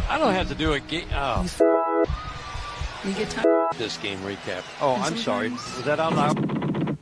I don't have to do a game. Oh. You get time. This game recap. Oh, I'm sorry. Was that out loud?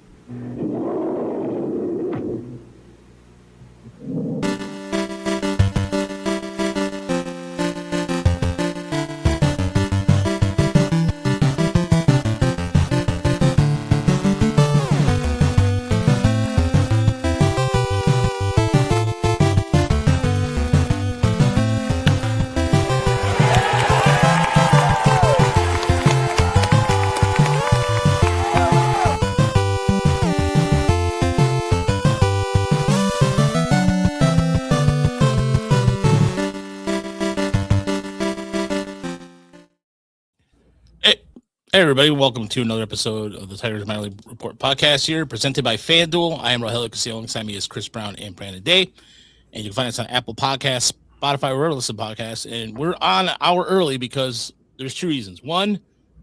Hey everybody, welcome to another episode of the Tigers Minor League Report podcast here, presented by FanDuel. I am Rogelio Castillo, alongside me is Chris Brown and Brandon Day, and you can find us on Apple Podcasts, Spotify, wherever you listen to podcasts, and we're on an hour early because there's two reasons. One,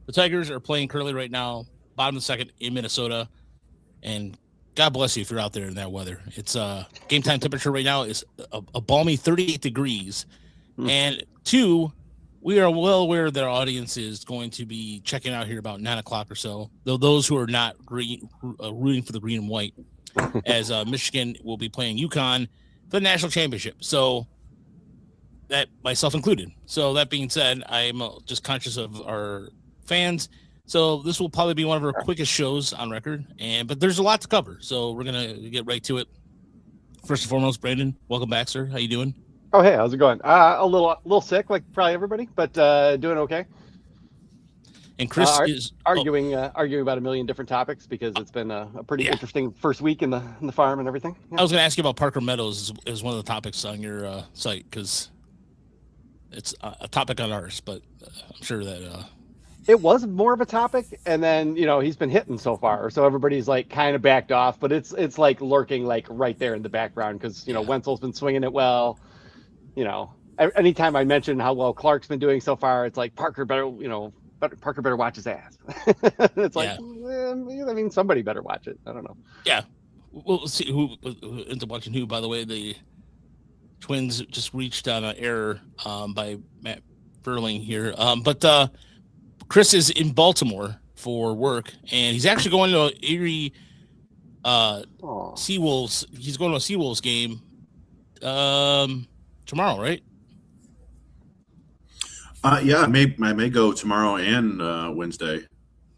the Tigers are playing currently right now, bottom of the second in Minnesota, and God bless you if you're out there in that weather. It's game time temperature right now is a balmy 38 degrees, and two, we are well aware that our audience is going to be checking out here about 9 o'clock or so, though those who are not rooting for the green and white, as Michigan will be playing UConn for the national championship. So that myself included. So that being said, I'm just conscious of our fans. So this will probably be one of our quickest shows on record, but there's a lot to cover. So we're going to get right to it. First and foremost, Brandon, welcome back, sir. How you doing? Oh, hey, how's it going? A little sick, like probably everybody, but doing okay. And Chris is arguing about a million different topics because it's been a pretty interesting first week in the farm and everything. Yeah. I was going to ask you about Parker Meadows as one of the topics on your site because it's a topic on ours, but I'm sure that it was more of a topic, and then he's been hitting so far, so everybody's like kind of backed off, but it's like lurking like right there in the background because Wenceel's been swinging it well. Anytime I mention how well Clark's been doing so far, it's like Parker better watch his ass. It's like, somebody better watch it. I don't know. Yeah, we'll see who ends up watching who. By the way, the Twins just reached on an error by Matt Verlander here, but Chris is in Baltimore for work, and he's actually going to Erie SeaWolves. He's going to a SeaWolves game. Tomorrow, right? Yeah, I may go tomorrow and Wednesday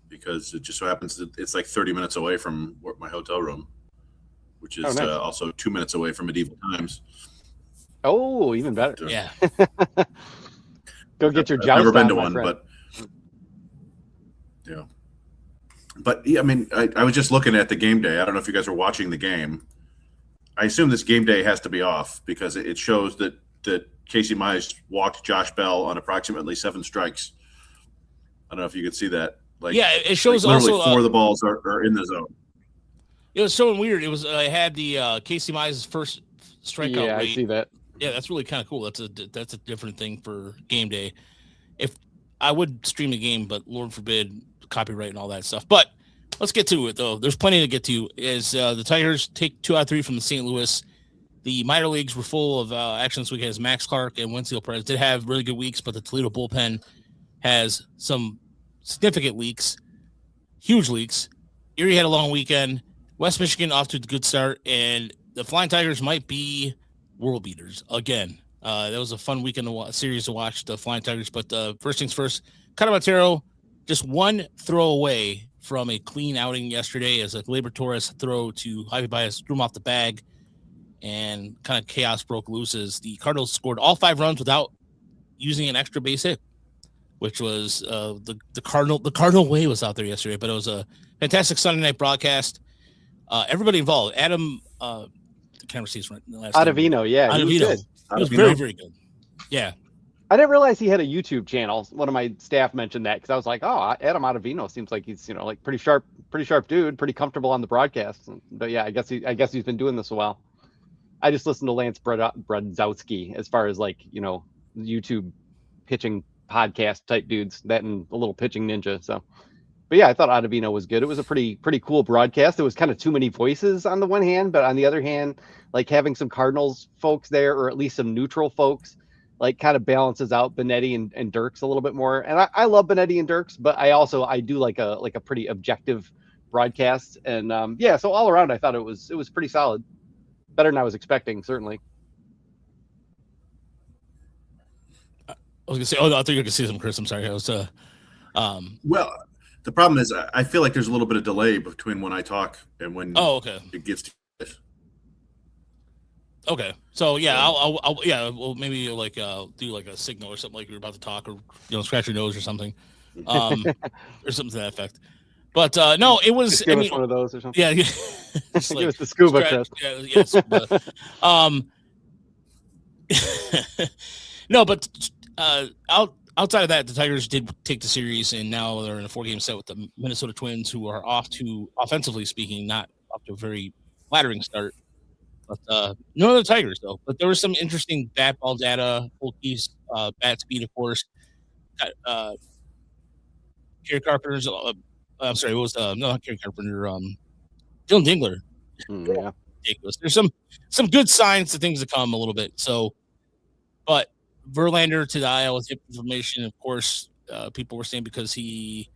because it just so happens that it's like 30 minutes away from my hotel room, which is nice. Also 2 minutes away from Medieval Times. Oh, even better. So, yeah. Go get your joust. I've never been to one, but yeah. But yeah, I mean, I was just looking at the game day. I don't know if you guys are watching the game. I assume this game day has to be off because it shows that Casey Mize walked Josh Bell on approximately 7 strikes. I don't know if you could see that. It shows literally also 4 of the balls are in the zone. It was so weird. It was I had the Casey Mize's first strikeout rate. Yeah, I see that. Yeah, that's really kind of cool. That's a different thing for game day. If I would stream the game, but Lord forbid copyright and all that stuff. But let's get to it, though. There's plenty to get to. As the Tigers take 2 out of 3 from the St. Louis, the minor leagues were full of action this week. As Max Clark and Wenceel Perez did have really good weeks, but the Toledo bullpen has some significant leaks, huge leaks. Erie had a long weekend. West Michigan off to a good start, and the Flying Tigers might be world beaters again. That was a fun weekend series to watch, the Flying Tigers. But first things first, Cutter Montero, just one throw away from a clean outing yesterday as a Gleyber Torres throw to Javi Baez threw him off the bag, and kind of chaos broke loose as the Cardinals scored all 5 runs without using an extra base hit, which was the Cardinal way was out there yesterday. But it was a fantastic Sunday night broadcast. Everybody involved. Adam, the camera sees right in the last Ottavino, yeah, Ottavino. He was very, very good. Yeah. I didn't realize he had a YouTube channel. One of my staff mentioned that because I was like, "Oh, Adam Ottavino seems like he's like pretty sharp dude, pretty comfortable on the broadcast." But yeah, I guess he's been doing this a while. I just listened to Lance Bredzowski as far as YouTube pitching podcast type dudes, that and a little pitching ninja. So, but yeah, I thought Ottavino was good. It was a pretty cool broadcast. It was kind of too many voices on the one hand, but on the other hand, like having some Cardinals folks there, or at least some neutral folks, like kind of balances out Benetti and Dirks a little bit more. And I love Benetti and Dirks, but I do like a pretty objective broadcast. And yeah, so all around I thought it was pretty solid. Better than I was expecting, certainly. I was gonna say, I thought you were gonna say some, Chris. I'm sorry. I was Well, the problem is I feel like there's a little bit of delay between when I talk and when okay. it gets to this. Okay, so yeah, I'll yeah, well maybe like do like a signal or something like you're about to talk, or scratch your nose or something, or something to that effect. But no, it was. Just give us one of those or something. Yeah, just like, give us the scuba, Chris. Yeah, scuba. No, but outside of that, the Tigers did take the series, and now they're in a 4-game set with the Minnesota Twins, who are off to, offensively speaking, not off to a very flattering start. But no other Tigers, though. But there was some interesting bat ball data, full keys, bat speed, of course. Kerry Carpenter's, I'm sorry, it was no, not Kerry Carpenter, Dylan Dingler. Yeah. Ridiculous. There's some good signs to things to come a little bit. So, but Verlander to the IL with hip inflammation, of course, people were saying because he,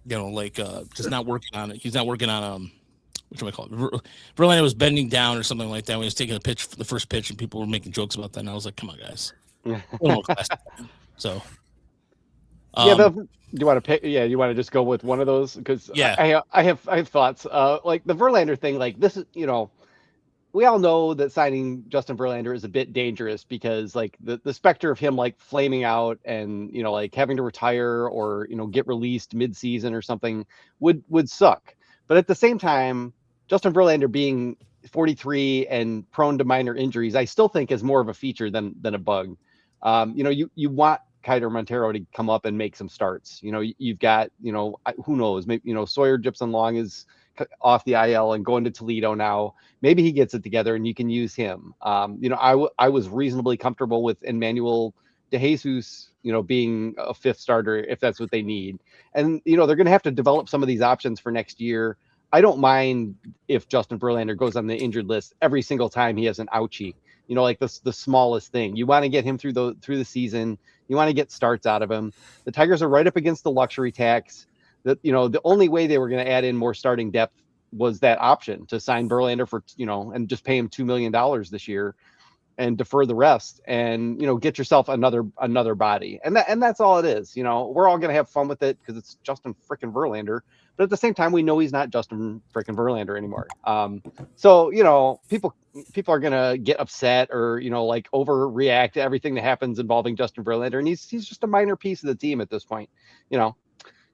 just not working on it. He's not working on what do I call it? Verlander was bending down or something like that when he was taking the first pitch, and people were making jokes about that. And I was like, come on, guys. So, yeah, do you want to pick? Yeah, you want to just go with one of those? Because yeah, I have thoughts. Like the Verlander thing, like this is, we all know that signing Justin Verlander is a bit dangerous because like the specter of him like flaming out and like having to retire or get released mid-season or something would suck. But at the same time, Justin Verlander being 43 and prone to minor injuries, I still think is more of a feature than a bug. You want Kiter Montero to come up and make some starts. You've got, who knows, maybe, Sawyer Gibson Long is off the IL and going to Toledo now. Maybe he gets it together and you can use him. I was reasonably comfortable with Emmanuel DeJesus, being a fifth starter if that's what they need. And, they're going to have to develop some of these options for next year. I don't mind if Justin Verlander goes on the injured list every single time he has an ouchie. Like the smallest thing. You want to get him through the season. You want to get starts out of him. The Tigers are right up against the luxury tax. That the only way they were going to add in more starting depth was that option to sign Verlander for and just pay him $2 million this year and defer the rest and get yourself another body. And that's all it is. We're all going to have fun with it because it's Justin frickin' Verlander. But at the same time, we know he's not Justin frickin' Verlander anymore. So people are gonna get upset or like overreact to everything that happens involving Justin Verlander, and he's just a minor piece of the team at this point.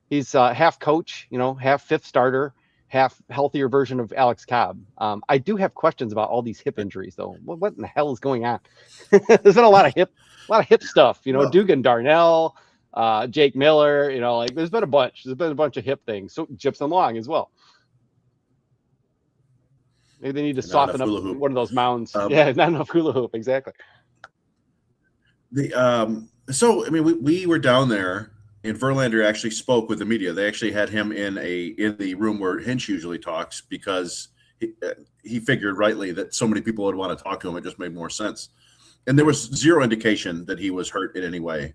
He's half coach, half fifth starter, half healthier version of Alex Cobb. I do have questions about all these hip injuries, though. What in the hell is going on? There's been a lot of hip stuff. Dugan Darnell. Jake Miller, like there's been a bunch of hip things. So Gibson Long as well. Maybe they need to soften up one of those mounds. Yeah, not enough hula hoop. Exactly. So I mean, we were down there, and Verlander actually spoke with the media. They actually had him in the room where Hinch usually talks because he figured rightly that so many people would want to talk to him. It just made more sense, and there was zero indication that he was hurt in any way.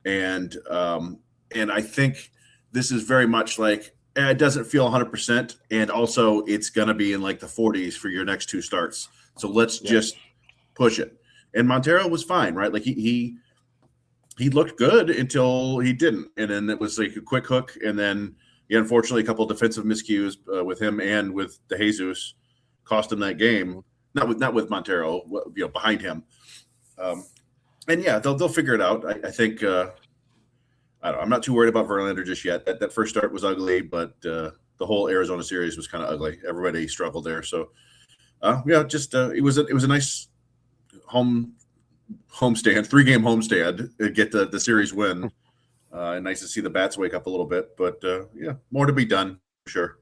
And I think this is very much like it doesn't feel 100%, and also it's gonna be in like the 40s for your next two starts. So let's just push it. And Montero was fine, right? Like he looked good until he didn't, and then it was like a quick hook, and then unfortunately a couple of defensive miscues with him and with DeJesus cost him that game. Not with Montero, behind him. And yeah, they'll figure it out. I think I don't know, I'm not too worried about Verlander just yet. That first start was ugly, but the whole Arizona series was kind of ugly. Everybody struggled there. So it was a nice homestand, 3-game homestand to get the series win. And nice to see the bats wake up a little bit, but more to be done for sure.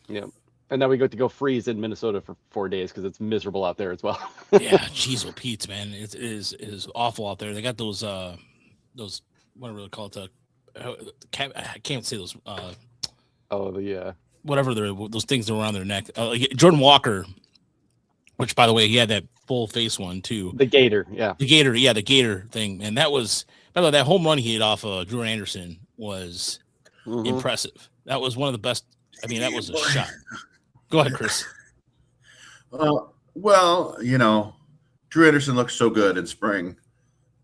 Yeah. And now we get to go freeze in Minnesota for 4 days because it's miserable out there as well. Yeah, geez, well, Pete's, man, it is awful out there. They got those what do we call it? I can't say those. The whatever those things that were on their neck. Jordan Walker, which by the way, he had that full face one too. The Gator, yeah. The Gator thing, and that was, by the way, that home run he hit off of Drew Anderson was impressive. That was one of the best. I mean, that was a shot. Go ahead, Chris. Well, Drew Anderson looks so good in spring,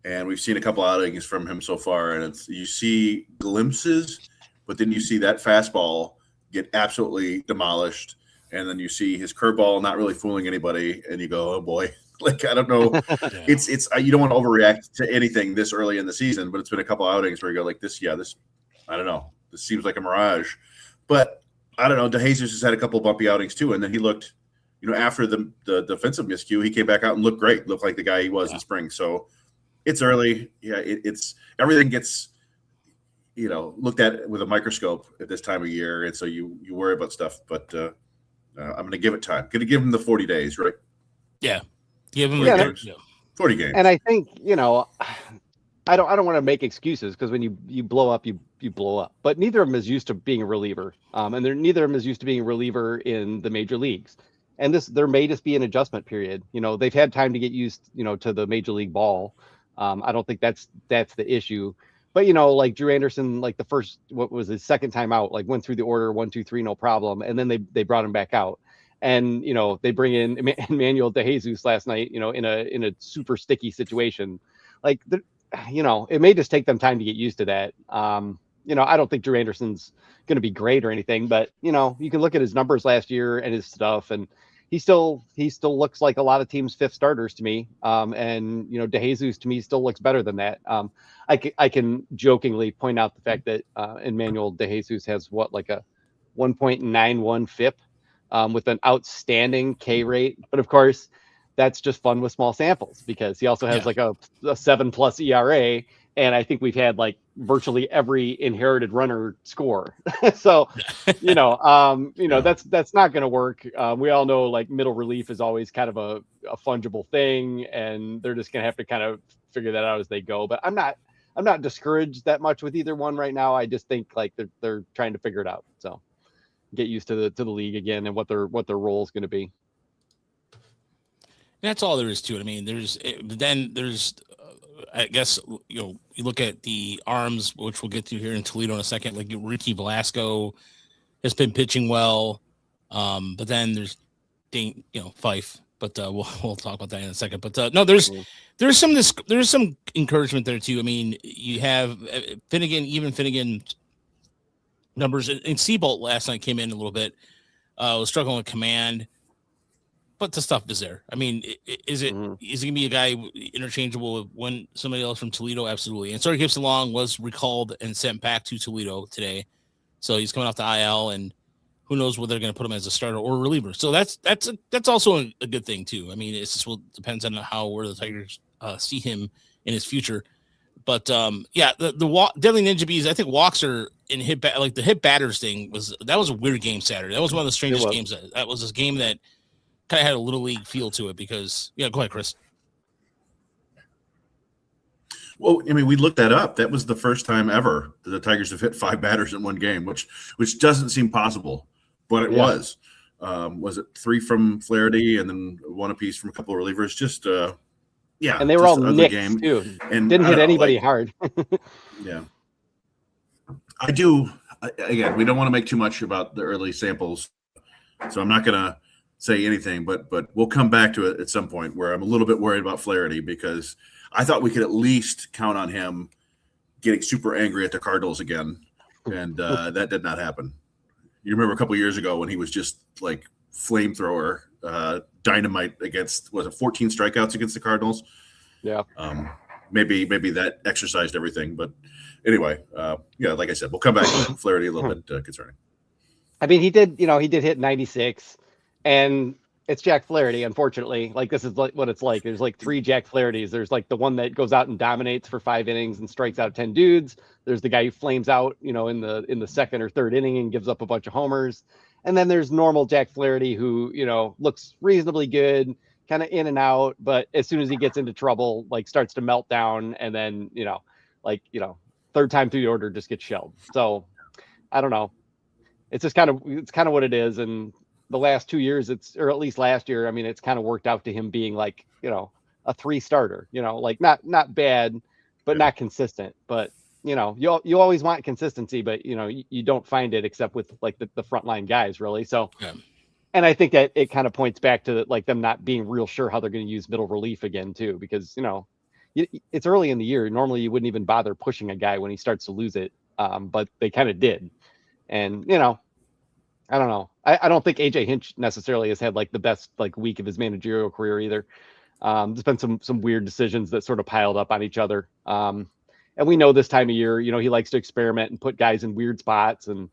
and we've seen a couple outings from him so far, and you see glimpses, but then you see that fastball get absolutely demolished, and then you see his curveball not really fooling anybody, and you go, oh boy. Like, I don't know. Yeah. It's you don't want to overreact to anything this early in the season, but it's been a couple outings where you go like this, I don't know. This seems like a mirage. But I don't know. DeJesus has had a couple bumpy outings too, and then he looked, after the defensive miscue, he came back out and looked great. Looked like the guy he was in spring. So it's early. Yeah, it's everything gets looked at with a microscope at this time of year, and so you worry about stuff. But I'm going to give it time. Going to give him the 40 days, right? Yeah, give him 40 games. And I think I don't want to make excuses, because when you blow up, you blow up. But neither of them is used to being a reliever, and neither of them is used to being a reliever in the major leagues. And there may just be an adjustment period. They've had time to get used, to the major league ball. I don't think that's the issue. But like Drew Anderson, like the first, what was his second time out, like went through the order 1, 2, 3, no problem, and then they brought him back out. And they bring in Emmanuel DeJesus last night, in a super sticky situation. Like, it may just take them time to get used to that. I don't think Drew Anderson's going to be great or anything, but you can look at his numbers last year and his stuff, and he still looks like a lot of teams' fifth starters to me. And DeJesus to me still looks better than that. I can jokingly point out the fact that Emmanuel DeJesus has like a 1.91 FIP with an outstanding K rate, but of course that's just fun with small samples, because he also has like a 7+ ERA, and I think we've had like virtually every inherited runner score. So, that's not going to work. We all know like middle relief is always kind of a fungible thing, and they're just going to have to kind of figure that out as they go. But I'm not discouraged that much with either one right now. I just think like they're trying to figure it out. So get used to the league again and what their role is going to be. That's all there is to it. I mean, there's I guess, you look at the arms, which we'll get to here in Toledo in a second. Like Ricky Velasco has been pitching well. But then there's Fife, but we'll talk about that in a second. But no, there's some encouragement there too. I mean, you have Finnegan numbers, and Seabolt last night came in a little bit, was struggling with command. But the stuff is there. I mean, is it going to be a guy interchangeable with somebody else from Toledo? Absolutely. And Sarah Gibson Long was recalled and sent back to Toledo today, so he's coming off the IL, and who knows whether they're going to put him as a starter or a reliever. So that's also a good thing too. I mean, it's just depends on where the Tigers see him in his future. But the Deadly Ninja Bees, I think walks are in like the hit batters thing was a weird game Saturday. That was one of the strangest games. That was this game that kind of had a little league feel to it, because go ahead, Chris. Well, I mean, we looked that up. That was the first time ever that the Tigers have hit 5 batters in one game, which doesn't seem possible, but it was. Was it 3 from Flaherty and then 1 apiece from a couple of relievers? Just and they were all nicked too, and didn't hit anybody hard. Yeah, I do. Again, we don't want to make too much about the early samples, so I'm not gonna say anything, but we'll come back to it at some point, where I'm a little bit worried about Flaherty, because I thought we could at least count on him getting super angry at the Cardinals again, and that did not happen. You remember a couple of years ago when he was just like flamethrower dynamite against, was it 14 strikeouts against the Cardinals? Yeah. Maybe that exercised everything, but anyway, like I said, we'll come back to Flaherty a little bit concerning. I mean, he did hit 96. And it's Jack Flaherty, unfortunately. Like, this is like what it's like. There's like 3 Jack Flahertys. There's like the one that goes out and dominates for 5 innings and strikes out 10 dudes. There's the guy who flames out, in the second or third inning and gives up a bunch of homers. And then there's normal Jack Flaherty who, looks reasonably good, kind of in and out, but as soon as he gets into trouble, like starts to melt down, and then, third time through the order just gets shelled. So I don't know. it's kind of what it is. And the last 2 years, or at least last year, I mean, it's kind of worked out to him being like, a 3 starter, like not bad, but not consistent. But, you always want consistency, but, you don't find it except with like the frontline guys, really. So, and I think that it kind of points back to like them not being real sure how they're going to use middle relief again, too, because, it's early in the year. Normally you wouldn't even bother pushing a guy when he starts to lose it. But they kind of did. And, I don't know. I don't think AJ Hinch necessarily has had like the best like week of his managerial career either. There's been some weird decisions that sort of piled up on each other. And we know this time of year, he likes to experiment and put guys in weird spots and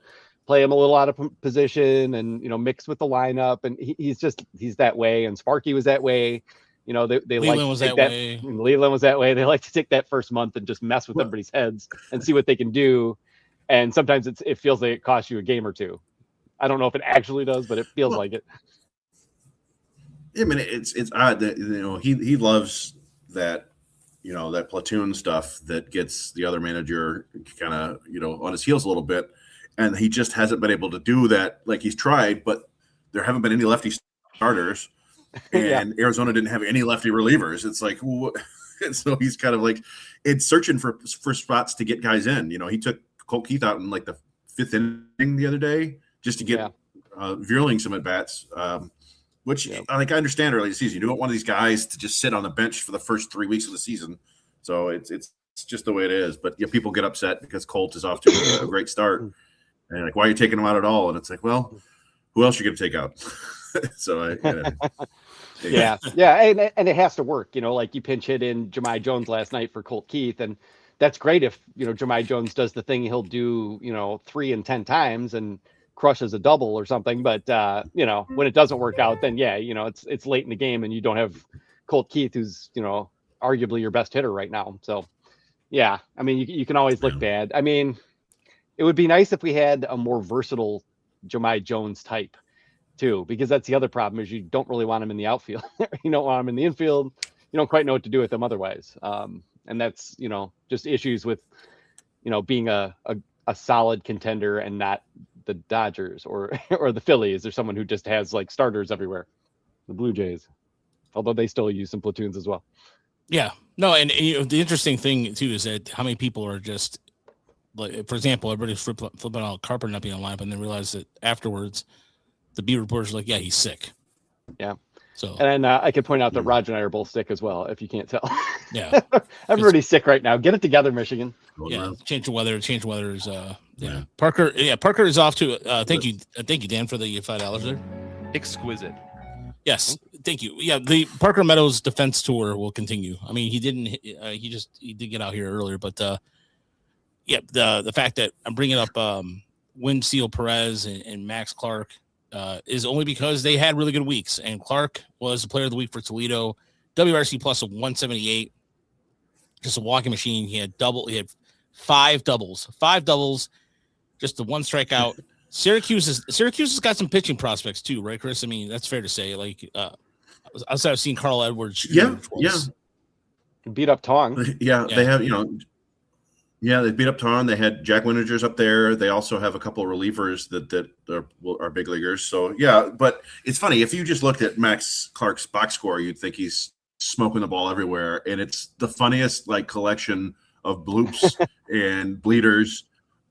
play him a little out of position and, mix with the lineup. And he's that way. And Sparky was that way. They Leland was that way. Leland was that way. They like to take that first month and just mess with everybody's heads and see what they can do. And sometimes it feels like it costs you a game or two. I don't know if it actually does, but it feels like it. I mean, it's odd that he loves that that platoon stuff that gets the other manager kind of on his heels a little bit, and he just hasn't been able to do that. Like he's tried, but there haven't been any lefty starters, and Arizona didn't have any lefty relievers. It's like, and so he's kind of like it's searching for spots to get guys in. He took Colt Keith out in like the 5th inning the other day just to get Vierling some at bats. Which I understand early in the season. You don't want these guys to just sit on the bench for the first 3 weeks of the season. So it's just the way it is. But people get upset because Colt is off to a great start. And like, why are you taking him out at all? And it's like, well, who else are you going to take out? So and it has to work. Like you pinch hit in Jahmai Jones last night for Colt Keith, and that's great if Jahmai Jones does the thing he'll do 3 and 10 times and crushes a double or something. But when it doesn't work out, then it's late in the game and you don't have Colt Keith, who's arguably your best hitter right now. So I mean, you can always look bad. I mean, it would be nice if we had a more versatile Jahmai Jones type too, because that's the other problem is you don't really want him in the outfield. You don't want him in the infield. You don't quite know what to do with him otherwise. And that's just issues with being a solid contender and not the Dodgers or the Phillies or someone who just has like starters everywhere. The Blue Jays, although they still use some platoons as well. Yeah, no, and the interesting thing too is that how many people are just like, for example, everybody's flipping out Carper not being on lineup, and then realize that afterwards, the beat reporters are like, yeah, he's sick. Yeah. So and I could point out that Roger and I are both sick as well, if you can't tell. Yeah, everybody's sick right now. Get it together, Michigan. Yeah, change the weather. Is Parker. Yeah, Parker is off to. Thank you, Dan, for the $5 there. Exquisite. Yes, thank you. Yeah, the Parker Meadows defense tour will continue. I mean, he didn't. He did get out here earlier, but the fact that I'm bringing up Wenceel, Perez, and Max Clark is only because they had really good weeks, and Clark was the player of the week for Toledo, WRC plus of 178, just a walking machine. He had 5 doubles, just the 1 strikeout. Syracuse has got some pitching prospects too, right, Chris? I mean, that's fair to say. Like, outside of seeing Carl Edwards, beat up Tong. They have they beat up Tong. They had Jack Winterger's up there. They also have a couple of relievers that are big leaguers. So but it's funny if you just looked at Max Clark's box score, you'd think he's smoking the ball everywhere, and it's the funniest like collection of bloops and bleeders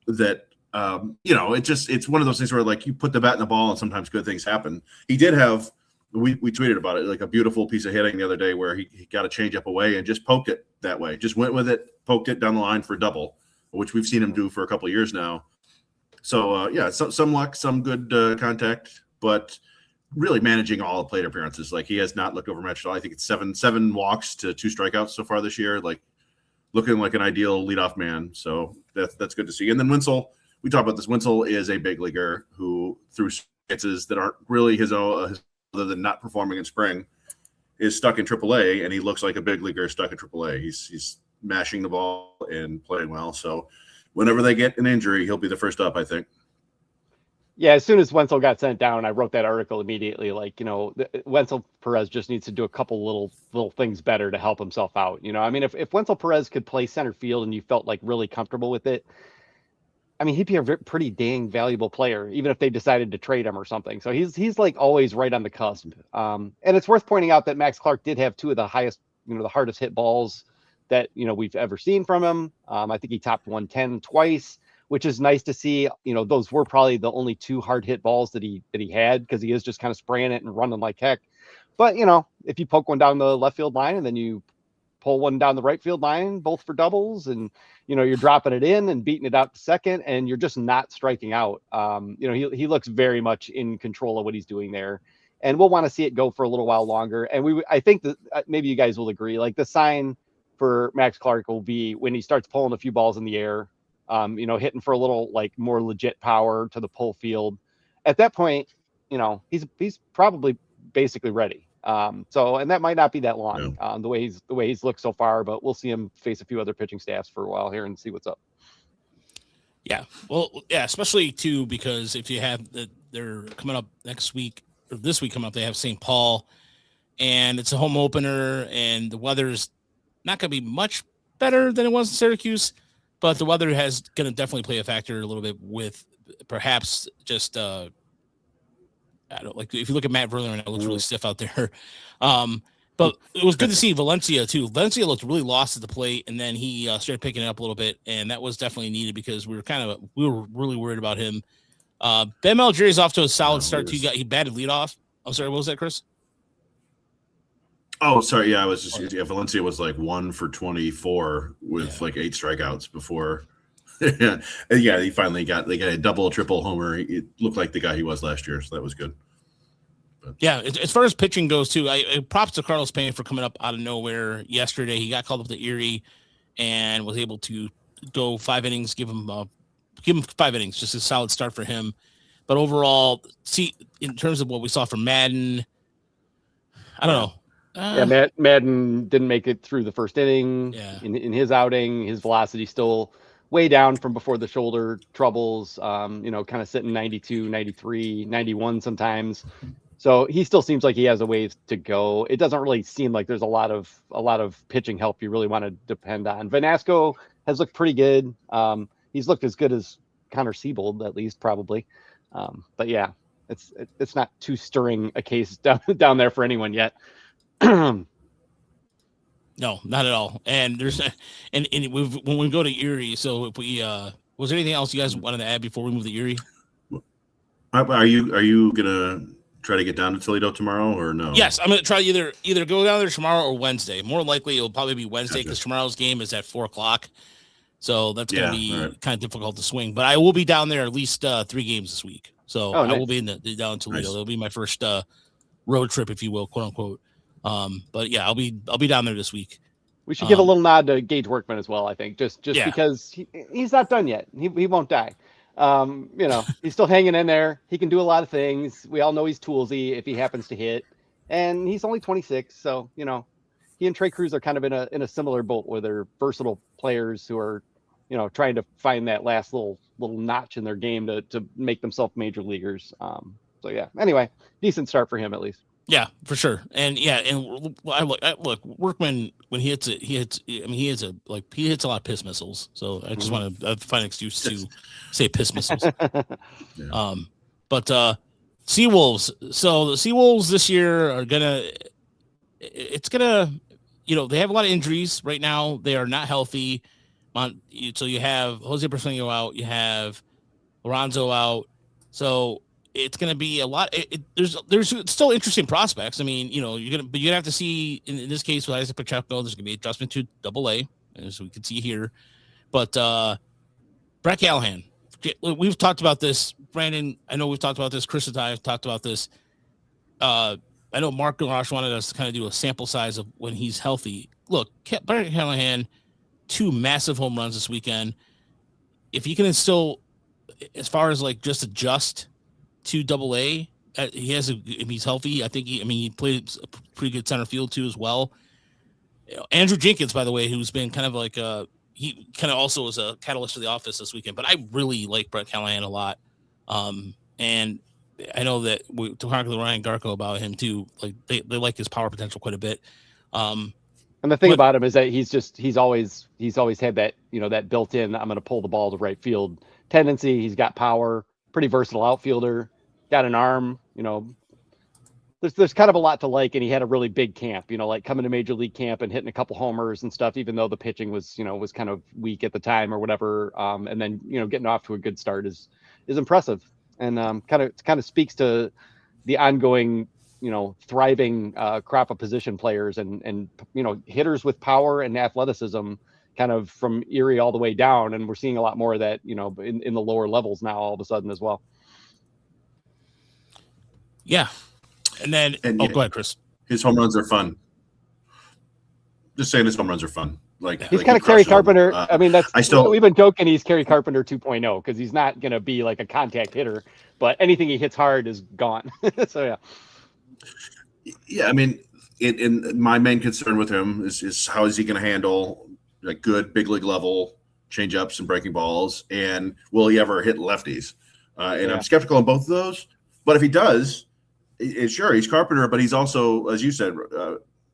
that. It's one of those things where like you put the bat in the ball and sometimes good things happen. He did have, we tweeted about it, like a beautiful piece of hitting the other day where he got a change up away and just poked it that way. Just went with it, poked it down the line for a double, which we've seen him do for a couple of years now. So some luck, some good contact, but really managing all the plate appearances. Like he has not looked overmatched at all. I think it's seven walks to 2 strikeouts so far this year. Like looking like an ideal leadoff man. So that's good to see. And then Wenceel. We talked about this. Wenceel is a big leaguer who, through circumstances that aren't really his own, other than not performing in spring, is stuck in AAA, and he looks like a big leaguer stuck in AAA. He's mashing the ball and playing well. So, whenever they get an injury, he'll be the first up, I think. Yeah, as soon as Wenceel got sent down, I wrote that article immediately. Like, Wenceel Perez just needs to do a couple little things better to help himself out. I mean, if Wenceel Perez could play center field and you felt like really comfortable with it. I mean, he'd be a pretty dang valuable player, even if they decided to trade him or something. So he's like always right on the cusp. And it's worth pointing out that Max Clark did have two of the highest, the hardest hit balls that, we've ever seen from him. I think he topped 110 twice, which is nice to see. Those were probably the only two hard hit balls that he had, because he is just kind of spraying it and running like heck. But, if you poke one down the left field line and then you pull one down the right field line, both for doubles, and you're dropping it in and beating it out to second, and you're just not striking out. He looks very much in control of what he's doing there, and we'll want to see it go for a little while longer. And I think that maybe you guys will agree, like the sign for Max Clark will be when he starts pulling a few balls in the air, hitting for a little like more legit power to the pull field. At that point, he's probably basically ready. And that might not be that long, the way he's looked so far, but we'll see him face a few other pitching staffs for a while here and see what's up. Yeah. Well, yeah, especially too, because if you have they're coming up next week, or this week coming up, they have St. Paul, and it's a home opener, and the weather's not going to be much better than it was in Syracuse, but the weather has going to definitely play a factor a little bit with perhaps just, I don't like, if you look at Matt Verlander, it looks really stiff out there. But it was good to see Valencia too. Valencia looked really lost at the plate, and then he started picking it up a little bit, and that was definitely needed because we were really worried about him. Ben Managerial is off to a solid start too. He batted leadoff. I'm sorry, what was that, Chris? Oh, sorry. Yeah, I was just Valencia was like 1 for 24 with like 8 strikeouts before. Yeah, he finally got a double, triple homer. It looked like the guy he was last year, so that was good. But. Yeah, as far as pitching goes too, I props to Carlos Payne for coming up out of nowhere yesterday. He got called up to Erie and was able to go 5 innings, give him 5 innings, just a solid start for him. But overall, see, in terms of what we saw from Madden, I don't know. Madden didn't make it through the first inning. Yeah. In his outing, his velocity still way down from before the shoulder troubles, kind of sitting 92, 93, 91 sometimes. So he still seems like he has a ways to go. It doesn't really seem like there's a lot of pitching help you really want to depend on. Vanasco has looked pretty good. He's looked as good as Connor Siebold, at least, probably. But yeah, it's not too stirring a case down there for anyone yet. No, not at all. And there's when we go to Erie, so if we was there anything else you guys wanted to add before we move to Erie? Are you gonna try to get down to Toledo tomorrow or no? Yes, I'm gonna try either go down there tomorrow or Wednesday. More likely it'll probably be Wednesday because tomorrow's game is at 4:00. So that's gonna be kind of difficult to swing. But I will be down there at least 3 games this week. So I will be down in Toledo. It'll be my first road trip, if you will, quote unquote. But yeah, I'll be down there this week. We should give a little nod to Gage Workman as well. I think just because he's not done yet. He won't die. He's still hanging in there. He can do a lot of things. We all know he's toolsy if he happens to hit, and he's only 26. So he and Trey Cruz are kind of in a similar boat where they're versatile players who are trying to find that last little notch in their game to make themselves major leaguers. So yeah. Anyway, decent start for him at least. Yeah, for sure. And I look Workman when he hits it, he hits a lot of piss missiles. So I just want to find an excuse to say piss missiles. Yeah. But SeaWolves. So the SeaWolves this year are they have a lot of injuries right now. They are not healthy. So you have Jose Porceño out, you have Lorenzo out. So it's going to be a lot. There's still interesting prospects. I mean, you're gonna have to see in this case with Isaac Pacheco, there's going to be adjustment to AA, as we can see here. But Brett Callahan, we've talked about this. Brandon, I know we've talked about this. Chris and I have talked about this. I know Mark Garash wanted us to kind of do a sample size of when he's healthy. Look, Brett Callahan, 2 massive home runs this weekend. If he can still, as far as like just adjust to AA, if he's healthy, I think he played a pretty good center field too as well. Andrew Jenkins, by the way, who's been kind of like he kind of also was a catalyst for the office this weekend, but I really like Brett Callahan a lot. And I know that we talked to Ryan Garco about him too. Like they like his power potential quite a bit. And the thing about him is that he's always had that, that built in, I'm going to pull the ball to right field tendency. He's got power, pretty versatile outfielder, got an arm, there's kind of a lot to like, and he had a really big camp, like coming to major league camp and hitting a couple homers and stuff, even though the pitching was, was kind of weak at the time or whatever. And then, getting off to a good start is impressive, and kind of speaks to the ongoing, thriving crop of position players and hitters with power and athleticism, kind of from Erie all the way down. And we're seeing a lot more of that, in the lower levels now all of a sudden as well. Yeah. And then, go ahead, Chris. His home runs are fun. Just saying, his home runs are fun. He's kind of Kerry Carpenter. I mean, we've been joking he's Kerry Carpenter 2.0 because he's not going to be like a contact hitter, but anything he hits hard is gone. So yeah. Yeah, I mean, in my main concern with him is how is he going to handle like good big league level change ups and breaking balls, and will he ever hit lefties? And I'm skeptical on both of those. But if he does, sure, he's Carpenter, but he's also, as you said,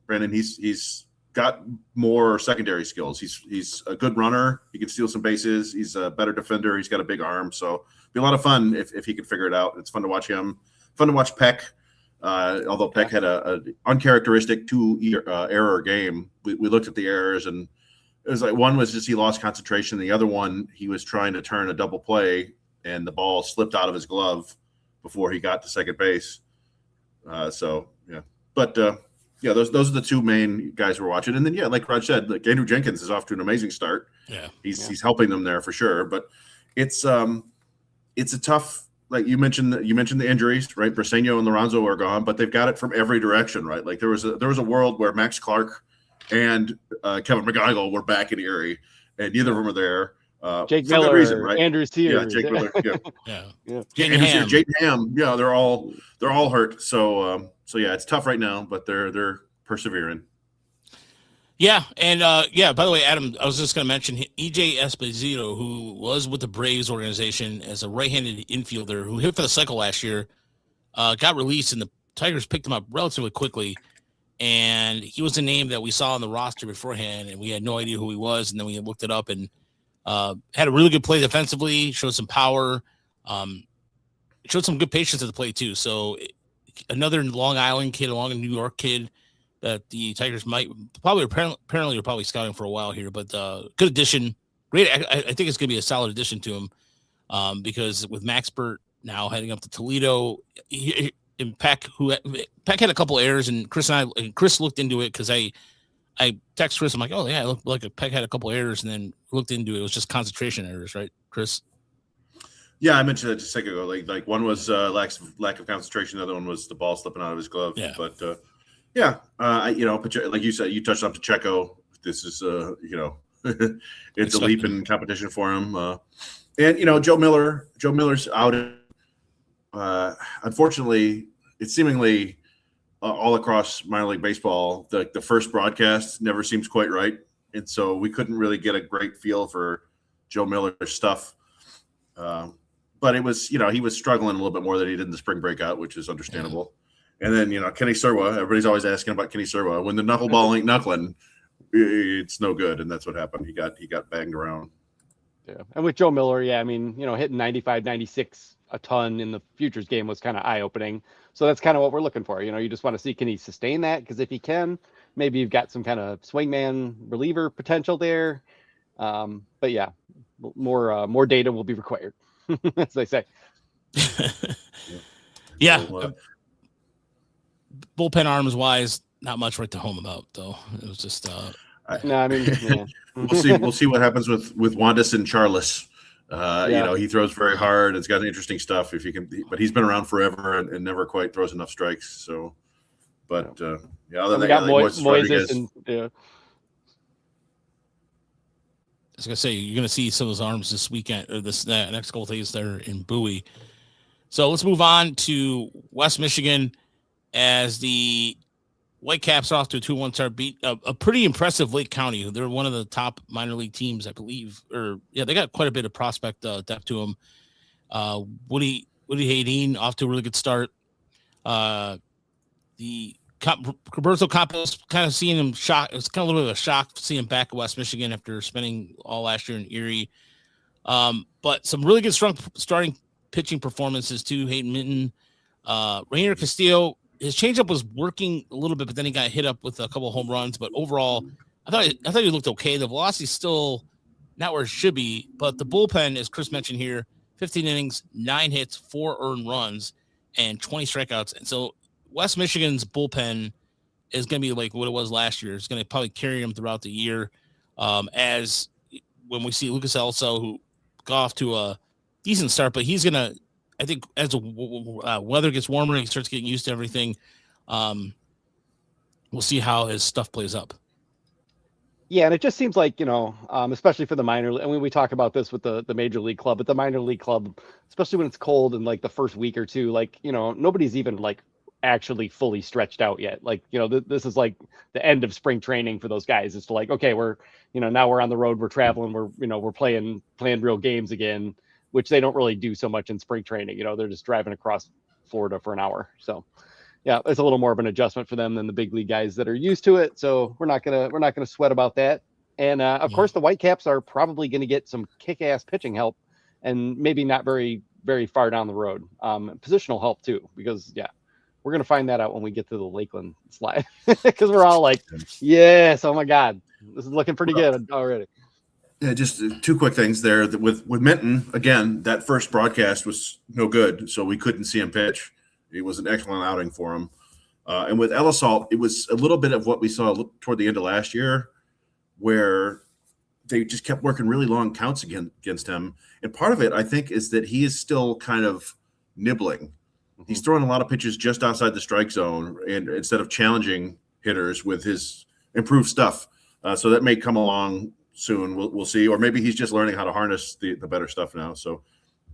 Brandon, he's got more secondary skills. He's a good runner. He can steal some bases. He's a better defender. He's got a big arm. So it'd be a lot of fun if he could figure it out. It's fun to watch him. Fun to watch Peck. Although Peck had a uncharacteristic 2-error game. We looked at the errors, and it was like one was just he lost concentration. The other one, he was trying to turn a double play, and the ball slipped out of his glove before he got to second base. Those are the two main guys we're watching. And then, like Raj said, like Andrew Jenkins is off to an amazing start. Yeah, he's helping them there for sure. But it's a tough. Like you mentioned the injuries, right? Briseño and Lorenzo are gone, but they've got it from every direction, right? Like there was a world where Max Clark and Kevin McGonigal were back in Erie, and neither of them are there. Jake Miller, reason, right? Andrew Sears. Yeah, Jake Miller. Yeah. Jaden Ham. Yeah, they're all hurt. So it's tough right now, but they're persevering. Yeah, and by the way, Adam, I was just going to mention EJ Esposito, who was with the Braves organization as a right-handed infielder who hit for the cycle last year, got released, and the Tigers picked him up relatively quickly. And he was a name that we saw on the roster beforehand, and we had no idea who he was. And then we looked it up and had a really good play defensively, showed some power, showed some good patience at the plate too. So another Long Island kid, along a New York kid that the Tigers might apparently are probably scouting for a while here, but good addition. Great. I think it's going to be a solid addition to him because with Max Burt now heading up to Toledo, and Peck had a couple errors, and Chris looked into it because I text Chris. I'm like, oh yeah, it looked like Peck had a couple errors, and then looked into it. It was just concentration errors, right, Chris? Yeah, I mentioned that just a second ago. Like one was lack of concentration, the other one was the ball slipping out of his glove. Yeah. But like you said, you touched on Pacheco. This is it's a leap in competition for him. And Joe Miller's out. Unfortunately, it's seemingly all across minor league baseball. The first broadcast never seems quite right, and so we couldn't really get a great feel for Joe Miller's stuff. But it was, he was struggling a little bit more than he did in the spring breakout, which is understandable. And then, Kenny Serwa, everybody's always asking about Kenny Serwa. When the knuckleball ain't knuckling, it's no good, and that's what happened. He got banged around. Yeah, and with Joe Miller, hitting 95, 96 a ton in the futures game was kind of eye-opening. So that's kind of what we're looking for. You just want to see, can he sustain that? Because if he can, maybe you've got some kind of swingman reliever potential there. But yeah, more data will be required, as they say. Yeah. Bullpen arms wise, not much right to home about though. It was just we'll see what happens with Wandas and Charles. He throws very hard. It's got interesting stuff if you can, but he's been around forever and never quite throws enough strikes. So, but other than that, Moises and I was gonna say you're gonna see some of those arms this weekend or this next couple of days there in Bowie. So let's move on to West Michigan as the Whitecaps are off to a 2-1 start, beat a pretty impressive Lake County. They're one of the top minor league teams, I believe. They got quite a bit of prospect depth to them. Woody Hayden off to a really good start. The Roberto Campos, kind of seeing him shock. It was kind of a little bit of a shock seeing him back at West Michigan after spending all last year in Erie. But some really good strong starting pitching performances too. Hayden Minton, Rainier Castillo, his changeup was working a little bit, but then he got hit up with a couple of home runs. But overall, I thought he looked okay. The velocity's still not where it should be, but the bullpen, as Chris mentioned here, 15 innings, 9 hits, 4 earned runs, and 20 strikeouts. And so West Michigan's bullpen is going to be like what it was last year. It's going to probably carry him throughout the year. As when we see Lucas Elso, who got off to a decent start, but he's going to, I think as the weather gets warmer, he starts getting used to everything. We'll see how his stuff plays up. Yeah, and it just seems like, especially for the minor, and when we talk about this with the major league club, but the minor league club, especially when it's cold and like the first week or two, like, nobody's even like actually fully stretched out yet. Like, this is like the end of spring training for those guys. It's to like, okay, we're, now we're on the road, we're traveling, we're playing real games again, which they don't really do so much in spring training. They're just driving across Florida for an hour. So yeah, it's a little more of an adjustment for them than the big league guys that are used to it. So we're not gonna sweat about that. And of course, the Whitecaps are probably going to get some kick-ass pitching help, and maybe not very, very far down the road. Positional help too, because we're gonna find that out when we get to the Lakeland slide, because we're all like, yes, oh my God, this is looking pretty good already. Yeah, just 2 quick things there. With Minton, again, that first broadcast was no good, so we couldn't see him pitch. It was an excellent outing for him. And with Elisalt, it was a little bit of what we saw toward the end of last year, where they just kept working really long counts against him. And part of it, I think, is that he is still kind of nibbling. He's throwing a lot of pitches just outside the strike zone, and instead of challenging hitters with his improved stuff. So that may come along soon. We'll see. Or maybe he's just learning how to harness the better stuff now. So,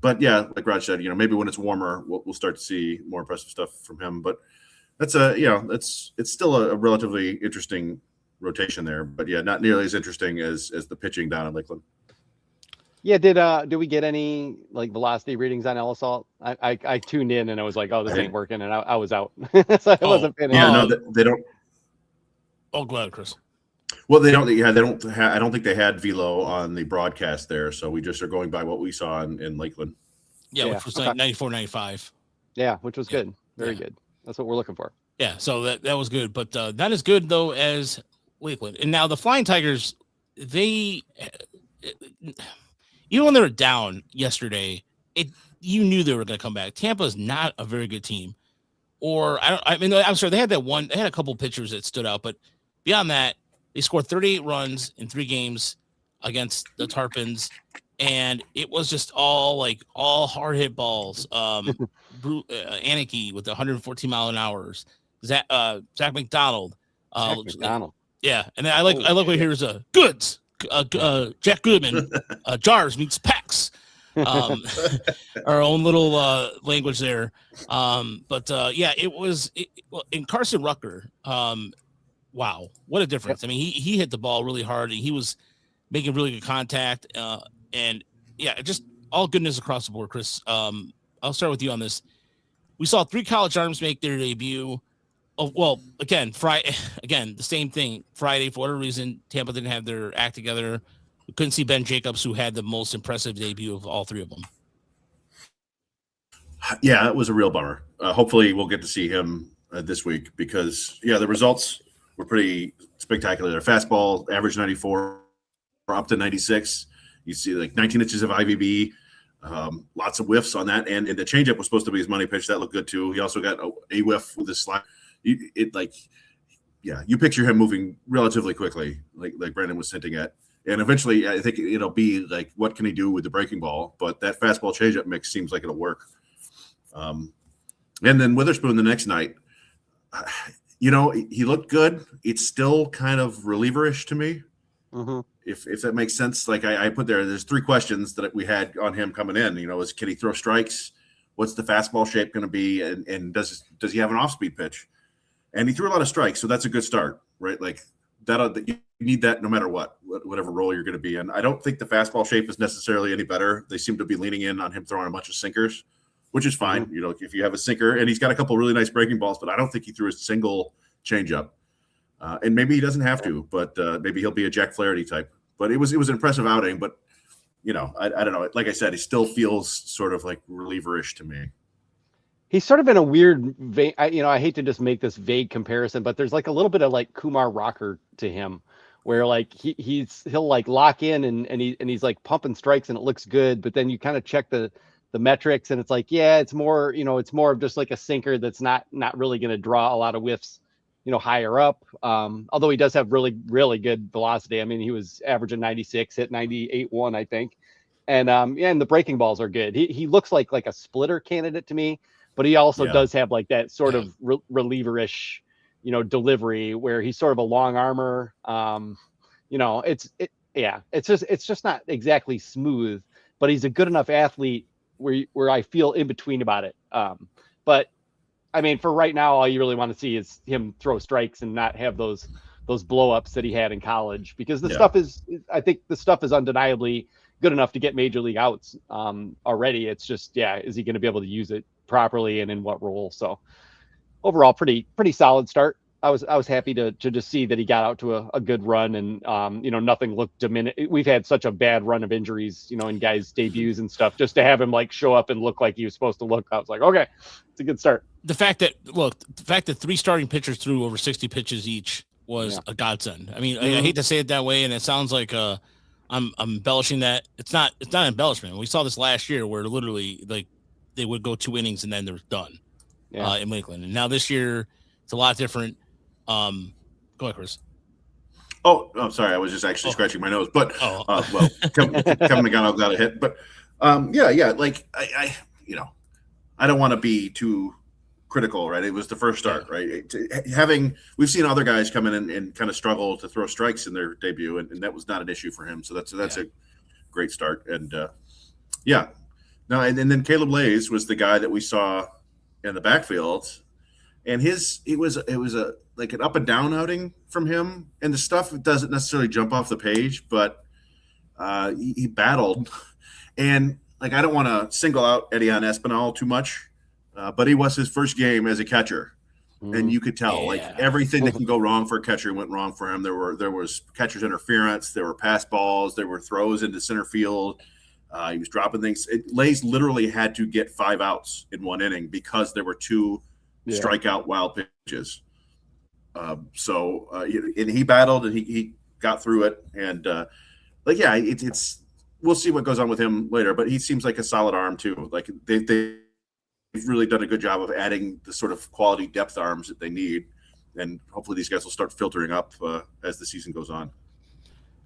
but yeah, like Raj said, maybe when it's warmer, we'll start to see more impressive stuff from him. But that's it's still a relatively interesting rotation there. But yeah, not nearly as interesting as the pitching down in Lakeland. Yeah, did we get any like velocity readings on Elisalt? I tuned in and I was like, oh, this ain't working, and I was out. So I wasn't paying attention. Yeah, no, they don't. Oh, go ahead, Chris. Well, they don't. Yeah, they don't. I don't think they had velo on the broadcast there, so we just are going by what we saw in Lakeland. Yeah, which was like 94, 95. Yeah, which was good. Very good. That's what we're looking for. Yeah, so that was good, but not as good though as Lakeland. And now the Flying Tigers, they even when they were down yesterday, you knew they were going to come back. Tampa is not a very good team. I'm sorry, they had a couple pitchers that stood out, but beyond that, they scored 38 runs in 3 games against the Tarpons, and it was just all hard hit balls. Anarchy with 114 mile an hour. Zach McDonald. Yeah, and then I like what here's Goods. Jack Goodman. Jars meets Pax. Our own little language there. It was in Carson Rucker. Wow, what a difference. I mean, he hit the ball really hard, and he was making really good contact. And just all goodness across the board, Chris. I'll start with you on this. We saw 3 college arms make their debut. Oh, well, again, the same thing. Friday, for whatever reason, Tampa didn't have their act together. We couldn't see Ben Jacobs, who had the most impressive debut of all 3 of them. Yeah, it was a real bummer. Hopefully we'll get to see him this week because, the results were pretty spectacular. Their fastball average 94, up to 96. You see like 19 inches of IVB, lots of whiffs on that. And the changeup was supposed to be his money pitch. That looked good too. He also got a whiff with his slide. You picture him moving relatively quickly, like Brandon was hinting at. And eventually, I think it'll be like, what can he do with the breaking ball? But that fastball changeup mix seems like it'll work. And then Witherspoon the next night, he looked good. It's still kind of relieverish to me, if that makes sense. Like I put there's 3 questions that we had on him coming in. Can he throw strikes? What's the fastball shape going to be? And does he have an off-speed pitch? And he threw a lot of strikes, so that's a good start, right? Like that, you need that no matter whatever role you're going to be in. I don't think the fastball shape is necessarily any better. They seem to be leaning in on him throwing a bunch of sinkers, which is fine. If you have a sinker, and he's got a couple of really nice breaking balls, but I don't think he threw a single changeup. And maybe he doesn't have to, but maybe he'll be a Jack Flaherty type. But it was an impressive outing. But I don't know. Like I said, he still feels sort of like reliever-ish to me. He's sort of in a weird vein. I hate to just make this vague comparison, but there's like a little bit of like Kumar Rocker to him, where like he'll like lock in and he's like pumping strikes and it looks good, but then you kind of check the metrics and it's like, yeah, it's more of just like a sinker that's not really going to draw a lot of whiffs, higher up. Although he does have really, really good velocity. I mean, he was averaging 96, hit 98.1, I think. And and the breaking balls are good. He looks like a splitter candidate to me, but he also does have like that sort of reliever-ish, delivery where he's sort of a long armor. It's just not exactly smooth, but he's a good enough athlete where I feel in between about it. But I mean, for right now, all you really want to see is him throw strikes and not have those blow-ups that he had in college, because I think the stuff is undeniably good enough to get major league outs already. It's just, is he going to be able to use it properly and in what role? So overall, pretty solid start. I was happy to just see that he got out to a good run, and nothing looked diminished. We've had such a bad run of injuries, in guys' debuts and stuff. Just to have him like show up and look like he was supposed to look, I was like, okay, it's a good start. The fact that 3 starting pitchers threw over 60 pitches each was a godsend. I mean, I hate to say it that way, and it sounds like I'm embellishing that. It's not embellishment. We saw this last year where literally like they would go 2 innings and then they're done in Lakeland. And now this year it's a lot different. Go ahead, Chris. Oh, I'm sorry. I was just actually scratching my nose, but Kevin McDonald got a hit, but like I don't want to be too critical, right? It was the first start, right? We've seen other guys come in and kind of struggle to throw strikes in their debut, and that was not an issue for him. So that's a great start. And and then Caleb Lays was the guy that we saw in the backfield, and it was like an up and down outing from him, and the stuff doesn't necessarily jump off the page, but he battled, and like I don't want to single out Edion Espinal too much. But he was his first game as a catcher, and you could tell like everything that can go wrong for a catcher went wrong for him. There was catcher's interference, there were pass balls, there were throws into center field. He was dropping things. Lays literally had to get 5 outs in 1 inning because there were 2 strikeout wild pitches. And he battled and he got through it. And it's we'll see what goes on with him later. But he seems like a solid arm too. Like they've really done a good job of adding the sort of quality depth arms that they need, and hopefully these guys will start filtering up as the season goes on.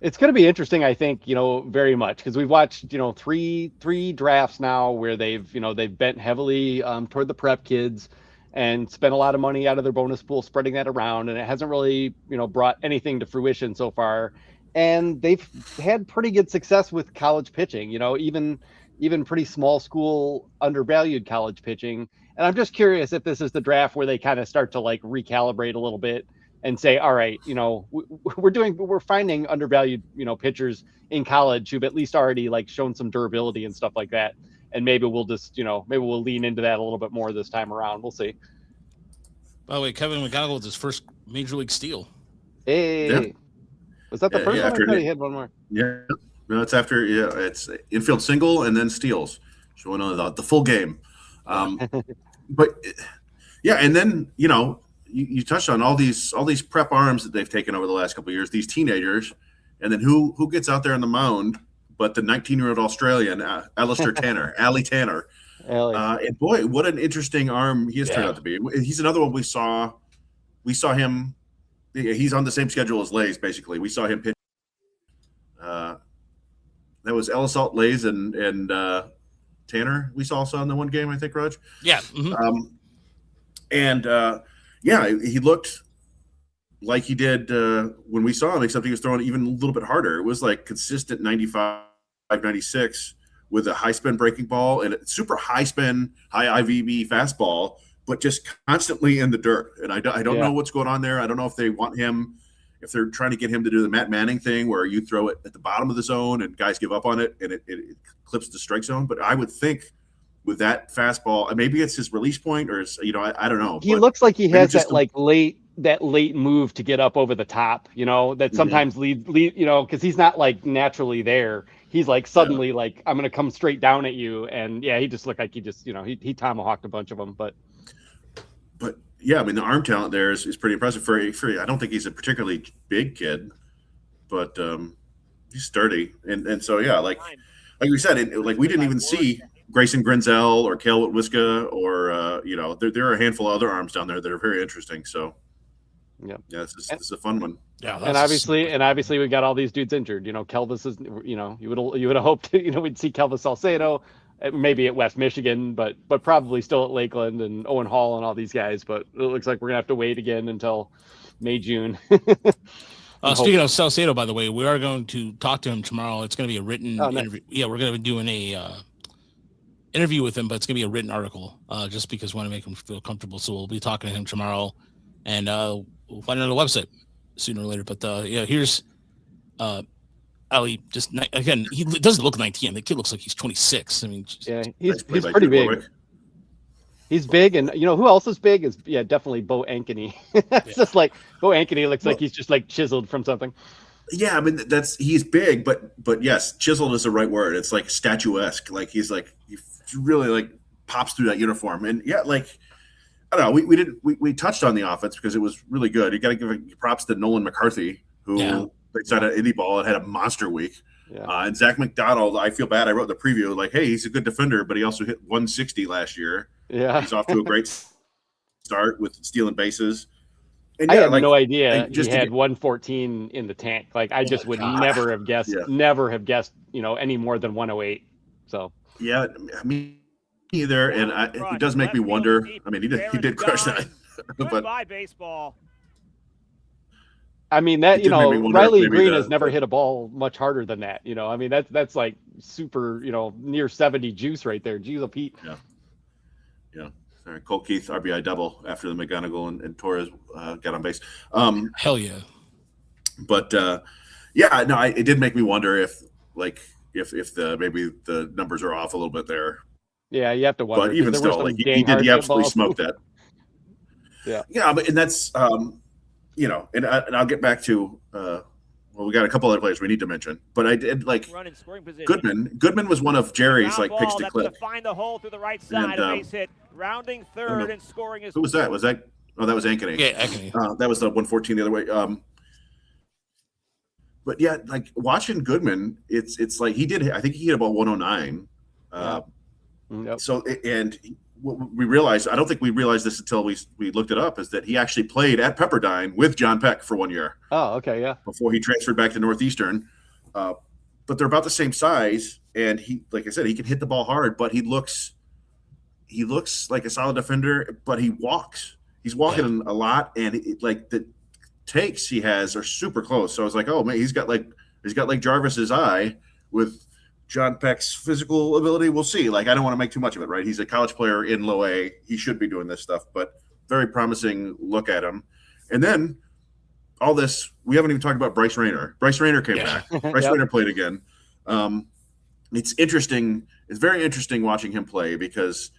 It's going to be interesting, I think, very much, because we've watched, 3 drafts now where they've bent heavily toward the prep kids and spent a lot of money out of their bonus pool spreading that around, and it hasn't really, brought anything to fruition so far. And they've had pretty good success with college pitching, even pretty small school undervalued college pitching. And I'm just curious if this is the draft where they kind of start to like recalibrate a little bit and say, all right, we're finding undervalued, pitchers in college who've at least already like shown some durability and stuff like that. And maybe we'll just, maybe we'll lean into that a little bit more this time around. We'll see. By the way, Kevin McDonald was his first major league steal. Hey, yeah. Was that the first one? I thought he had one more. Yeah. No, it's after. Yeah, it's infield single and then steals, showing on the full game. But and then you touched on all these prep arms that they've taken over the last couple of years. These teenagers, and then who gets out there on the mound but the 19-year-old Australian Alistair Tanner, Ali Tanner. And boy, what an interesting arm he has turned out to be. He's another one we saw him. He's on the same schedule as Lays, basically. We saw him pitch. That was Elisalt, Lays, and Tanner. We saw also in the one game, I think, Raj. Yeah. Mm-hmm. He looked like he did when we saw him, except he was throwing even a little bit harder. It was like consistent 95, 96 with a high spin breaking ball and a super high spin, high IVB fastball, but just constantly in the dirt. And I don't know what's going on there. I don't know if they want him, if they're trying to get him to do the Matt Manning thing where you throw it at the bottom of the zone and guys give up on it and it clips the strike zone. But I would think with that fastball, maybe it's his release point or I don't know. He looks like he has that late move to get up over the top, that sometimes leads, because he's not like naturally there. he's like suddenly like, I'm going to come straight down at you. And yeah, he just looked like he just, he tomahawked a bunch of them, but yeah, I mean, the arm talent there is pretty impressive for I don't think he's a particularly big kid, but he's sturdy. And so, yeah, like we said, like we didn't even see Grayson Grinzel or Cale Whiska or, there are a handful of other arms down there that are very interesting. So, yeah, this is a fun one. Yeah, and obviously we got all these dudes injured. Kelvis is, you would have hoped, we'd see Kelvis Salcedo, maybe at West Michigan, but probably still at Lakeland and Owen Hall and all these guys. But it looks like we're gonna have to wait again until May, June. Speaking of Salcedo, by the way, we are going to talk to him tomorrow. It's going to be a written interview. Yeah, we're going to be doing a interview with him, but it's going to be a written article just because we want to make him feel comfortable. So we'll be talking to him tomorrow, and we'll find it on the website sooner or later. But here's Ali. Just again, he doesn't look 19. The kid looks like he's 26. I mean, he's pretty big. He's big, and who else is big is definitely Bo Ankeny. It's just like Bo Ankeny looks like he's just like chiseled from something. Yeah, I mean he's big, but yes, chiseled is the right word. It's like statuesque. Like he really like pops through that uniform. And yeah, like I don't know, we touched on the offense because it was really good. You got to give props to Nolan McCarthy, who played at Indie Ball and had a monster week. Yeah. And Zach McDonald, I feel bad. I wrote the preview like, hey, he's a good defender, but he also hit 160 last year. Yeah, he's off to a great start with stealing bases. And I had no idea he had 114 in the tank. Like I just would never have guessed, any more than 108. So yeah, me either. And it does make me wonder. I mean, he did crush that, but baseball. I mean that Riley Green has never hit a ball much harder than that. I mean that's like super near 70 juice right there. Jeez, a Pete. Yeah. Sorry, Colt Keith RBI double after the McGonigal and Torres got on base. Hell yeah. But it did make me wonder if maybe the numbers are off a little bit there. Yeah, you have to wonder. But even still, like he absolutely smoked that. Yeah, but and that's and I'll get back to we got a couple other players we need to mention, but I did like Goodman. Goodman was one of Jerry's like picks to clip. Find the hole through the right side, a base hit, rounding third and scoring his. Who was that? That was Ankeny. Yeah, Ankeny. That was the 114 the other way. But yeah, like watching Goodman, it's like I think he hit about 109. So and what we realized, I don't think we realized this until we looked it up, is that he actually played at Pepperdine with John Peck for 1 year. Oh, okay, yeah. Before he transferred back to Northeastern. But they're about the same size, and he, like I said, he can hit the ball hard, but he looks like a solid defender, but he walks. He's walking a lot, and the takes he has are super close. So I was like, oh man, he's got like Jarvis's eye with John Peck's physical ability. We'll see. Like, I don't want to make too much of it, right? He's a college player in low A. He should be doing this stuff, but very promising look at him. And then all this, we haven't even talked about Bryce Rayner. Bryce Rayner came back. Bryce Rayner played again. It's interesting. It's very interesting watching him play because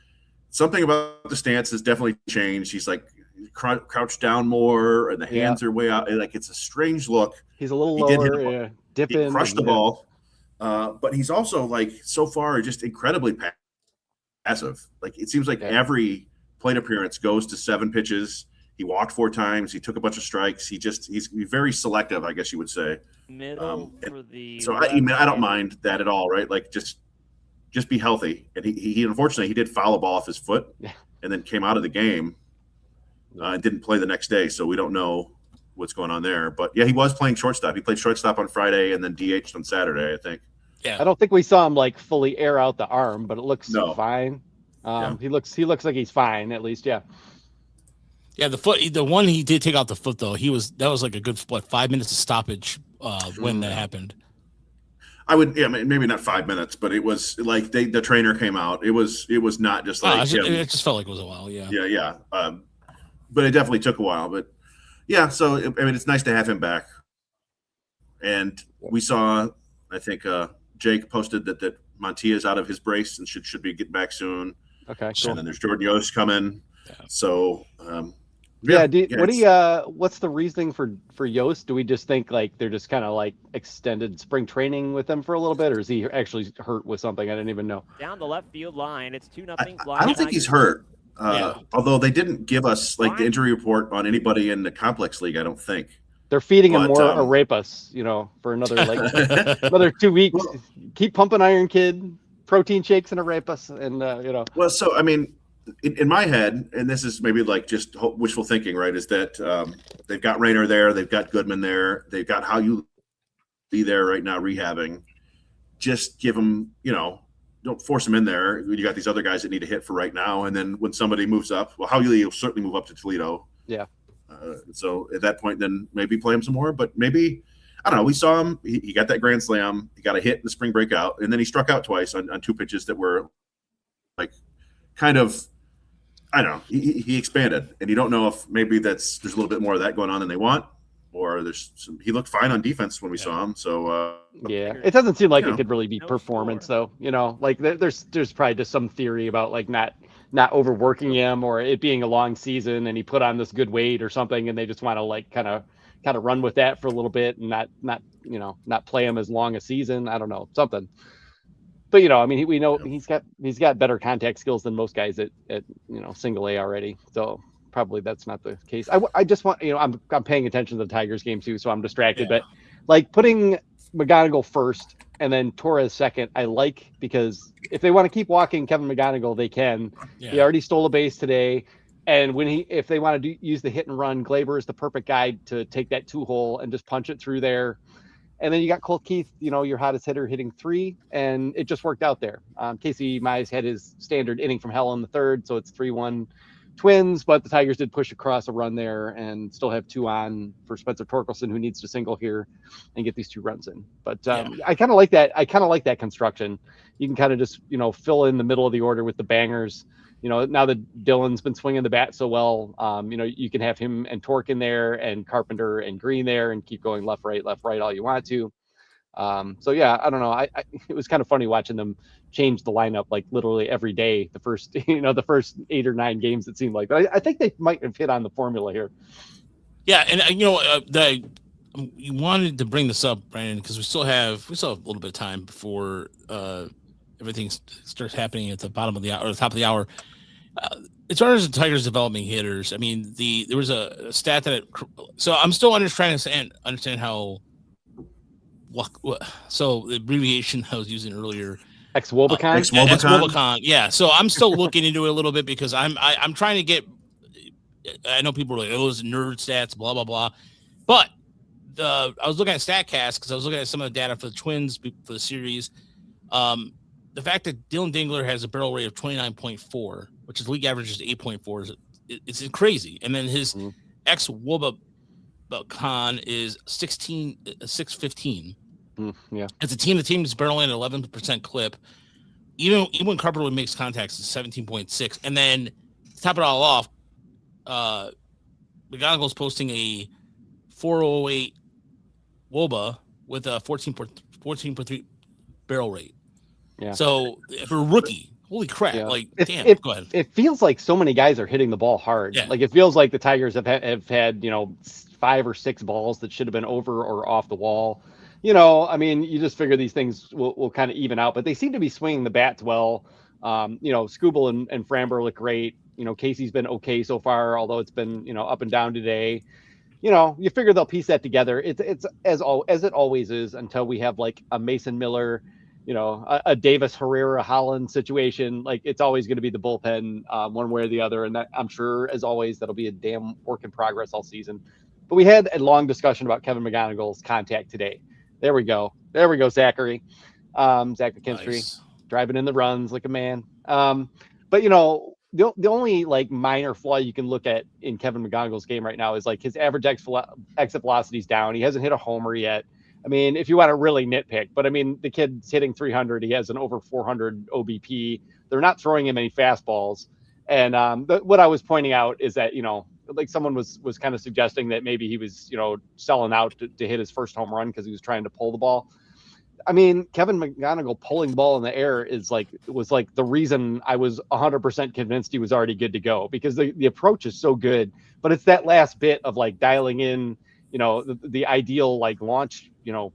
something about the stance has definitely changed. He's like crouched down more, and the hands are way out. Like, it's a strange look. He's a little lower. Dipping. He crushed the ball. But he's also like so far just incredibly passive. Like, it seems like every plate appearance goes to 7 pitches. He walked 4 times. He took a bunch of strikes. He's very selective, I guess you would say. So I don't mind that at all, right? Like, just be healthy. And he unfortunately he did foul a ball off his foot, and then came out of the game and didn't play the next day. So we don't know what's going on there. But yeah, he was playing shortstop. He played shortstop on Friday and then DH'd on Saturday, I think. Yeah. I don't think we saw him like fully air out the arm, but it looks fine. He looks like he's fine, at least. Yeah. Yeah. The one he did take out the foot though, that was like a good 5 minutes of stoppage when that happened. Maybe not 5 minutes, but it was like the trainer came out. It was not just like it just felt like it was a while. Yeah. Yeah. But it definitely took a while. But yeah, so it's nice to have him back. And we saw, I think Jake posted that Montia's out of his brace and should be getting back soon. Okay, cool. And then there's Jordan Yost coming. Yeah. So Yeah. Yeah, What's the reasoning for Yost? Do we just think like they're just kind of like extended spring training with him for a little bit, or is he actually hurt with something? I didn't even know. Down the left field line. It's 2-0 I don't think he's hurt. Yeah. Although they didn't give us like the injury report on anybody in the complex league, I don't think. They're feeding him But, more arepas, for another another 2 weeks. Keep pumping iron, kid. Protein shakes and arepas, and Well, so I mean, in my head, and this is maybe like just wishful thinking, right? Is that they've got Rayner there, they've got Goodman there, they've got how you be there right now rehabbing. Just give them, don't force them in there. You got these other guys that need to hit for right now, and then when somebody moves up, well, how you'll certainly move up to Toledo. Yeah. So at that point, then maybe play him some more. But maybe, I don't know. We saw him. He got that grand slam. He got a hit in the spring breakout, and then he struck out twice on 2 pitches that were like kind of, I don't know. He expanded, and you don't know if maybe there's a little bit more of that going on than they want, or he looked fine on defense when we saw him. So yeah, it doesn't seem like it could really be performance though. Like there's probably just some theory about like not overworking him, or it being a long season and he put on this good weight or something, and they just want to like kind of run with that for a little bit and not play him as long a season. I don't know, something. But I mean, we know he's got better contact skills than most guys at single A already. So probably that's not the case. I just want I'm paying attention to the Tigers game too, so I'm distracted. Yeah. But like putting McGonigal first and then Torres second, I like, because if they want to keep walking Kevin McGonigal, they can. Yeah. He already stole a base today. And if they want to use the hit and run, Glaber is the perfect guy to take that 2-hole and just punch it through there. And then you got Colt Keith, your hottest hitter, hitting 3, and it just worked out there. Casey Mize had his standard inning from hell in the third, so it's 3-1 Twins, but the Tigers did push across a run there and still have 2 on for Spencer Torkelson, who needs to single here and get these 2 runs in. But I kind of like that. I kind of like that construction. You can kind of just, fill in the middle of the order with the bangers. Now that Dylan's been swinging the bat so well, you can have him and Torque in there and Carpenter and Green there and keep going left, right all you want to. So yeah, I don't know. It was kind of funny watching them change the lineup like literally every day. The first 8 or 9 games, it seemed like. But I think they might have hit on the formula here. Yeah, and you wanted to bring this up, Brandon, because we still have a little bit of time before everything starts happening at the bottom of the hour or the top of the hour. As far as the Tigers developing hitters, I mean, there was a stat so I'm still trying to understand how. So the abbreviation I was using earlier, Ex-Wobicon? Ex-Wobicon, yeah. So I'm still looking into it a little bit because I'm trying to get. I know people are like, "Oh, those nerd stats, blah blah blah," but I was looking at Statcast because I was looking at some of the data for the Twins for the series. The fact that Dylan Dingler has a barrel rate of 29.4, which is league average is 8.4, it's crazy. And then his ex-Wobicon is 615. Yeah, As a team, the team is barreling at 11% clip. Even when Carpenter makes contacts, it's 17.6. And then to top it all off, McGonigal's posting a 408 WOBA with a 14.3 barrel rate. Yeah. So for a rookie, holy crap! Yeah. Like, damn. Go ahead. It feels like so many guys are hitting the ball hard. Yeah. Like it feels like the Tigers have had 5 or 6 balls that should have been over or off the wall. I mean, you just figure these things will kind of even out, but they seem to be swinging the bats well. Skubal and Framber look great. Casey's been okay so far, although it's been, up and down today. You figure they'll piece that together. It's as it always is until we have like a Mason Miller, a Davis Herrera Holland situation. Like it's always going to be the bullpen one way or the other. And that, I'm sure, as always, that'll be a damn work in progress all season. But we had a long discussion about Kevin McGonigal's contact today. There we go, Zachary. Zach McKinstry, Nice. Driving in the runs like a man. But the only like minor flaw you can look at in Kevin McGonigal's game right now is like his average exit velocity is down. He hasn't hit a homer yet. I mean, if you want to really nitpick, but I mean, the kid's hitting 300. He has an over 400 OBP. They're not throwing him any fastballs. And what I was pointing out is that, like someone was kind of suggesting that maybe he was, selling out to hit his first home run because he was trying to pull the ball. I mean, Kevin McGonigal pulling the ball in the air was like the reason I was 100% convinced he was already good to go, because the approach is so good, but it's that last bit of like dialing in, the ideal like launch,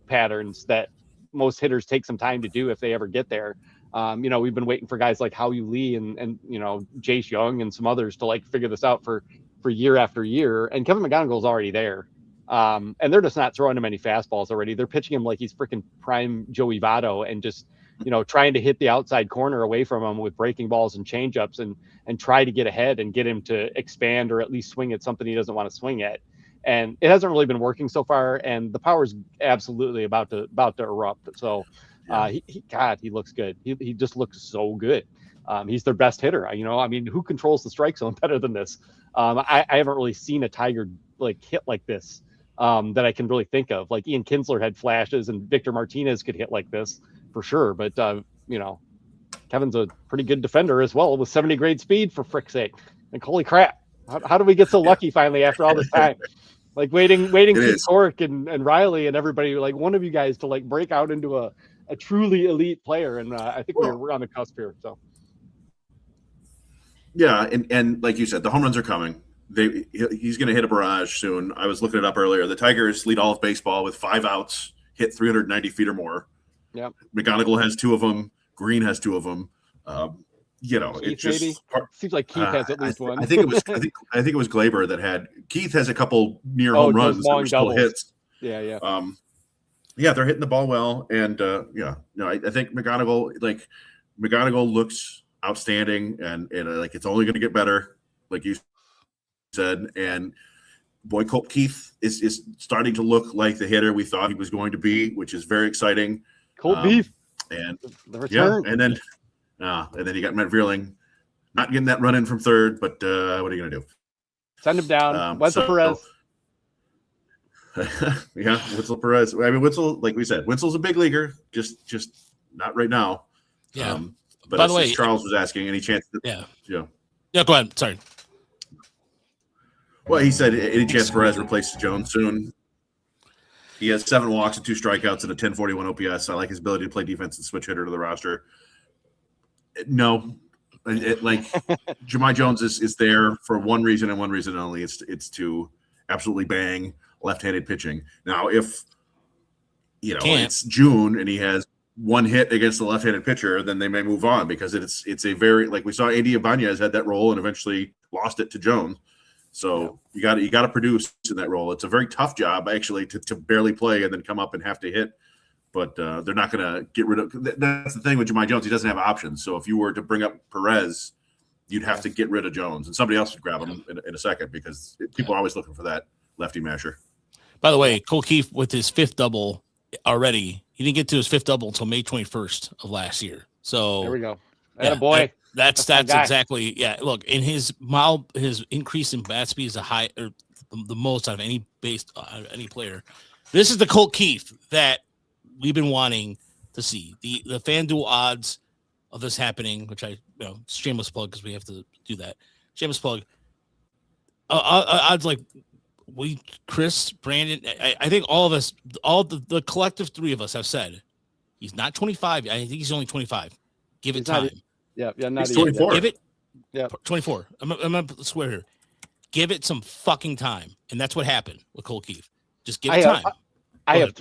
patterns that most hitters take some time to do if they ever get there. We've been waiting for guys like Hao-Yu Lee and Jace Young and some others to like figure this out for year after year. And Kevin McGonigal's already there. And they're just not throwing him any fastballs already. They're pitching him like he's freaking prime Joey Votto and just, trying to hit the outside corner away from him with breaking balls and changeups and try to get ahead and get him to expand or at least swing at something he doesn't want to swing at. And it hasn't really been working so far. And the power's absolutely about to erupt. So he looks good. He just looks so good. He's their best hitter. Who controls the strike zone better than this? I haven't really seen a Tiger like hit like this that I can really think of. Like Ian Kinsler had flashes and Victor Martinez could hit like this for sure. But, Kevin's a pretty good defender as well with 70 grade speed, for frick's sake. Like, holy crap. How do we get so lucky finally after all this time? Like waiting for Cork and Riley and everybody, like one of you guys to like break out into a truly elite player. And I think we're on the cusp here. So. Yeah. And like you said, the home runs are coming. He's going to hit a barrage soon. I was looking it up earlier. The Tigers lead all of baseball with 5 outs, hit 390 feet or more. Yeah. McGonigal has 2 of them. Green has 2 of them. Keith, it just maybe? Seems like Keith has at least one. I think it was Glaber that had. Keith has a couple near home runs that were still hits. Yeah. They're hitting the ball well, and I think McGonigal looks outstanding, and like it's only going to get better, like you said. And boy, Colt Keith is starting to look like the hitter we thought he was going to be, which is very exciting. Colt Beef and the return, and then you got Matt Vierling, not getting that run in from third, but what are you going to do? Send him down. Wenceel Perez. Wenceel Perez. I mean, Wenceel, like we said, Wenceel's a big leaguer, just not right now. Yeah. But by the way, Charles was asking, any chance? Yeah, go ahead. Sorry. Well, he said any chance Perez replaces Jones soon. He has 7 walks and 2 strikeouts and a 1041 OPS. I like his ability to play defense and switch hitter to the roster. No, Jahmai Jones is there for one reason and one reason only. It's to absolutely bang left-handed pitching. Now, if it's June and he has 1 hit against the left-handed pitcher, then they may move on, because it's a very, like we saw Andy Ibanez had that role and eventually lost it to Jones. So you got to produce in that role. It's a very tough job actually to barely play and then come up and have to hit. But they're not going to get rid of. That's the thing with Jahmai Jones. He doesn't have options. So if you were to bring up Perez, you'd have to get rid of Jones, and somebody else would grab him in a second, because people are always looking for that lefty masher. By the way, Cole Keith with his 5th double already. He didn't get to his 5th double until May 21st of last year. So there we go. Boy. That's exactly. Yeah. Look, in his increase in bat speed is the most out of any any player. This is the Colt Keith that we've been wanting to see. The FanDuel odds of this happening, which shameless plug because we have to do that. Shameless plug. Odds like Chris, Brandon, I think all of us, all the collective 3 of us have said he's not 25. I think he's only 25. Give it time. Not he's 24. Give it. Yeah, 24. I'm gonna swear here. Give it some fucking time, and that's what happened with Cole Keith. Just give it time. I have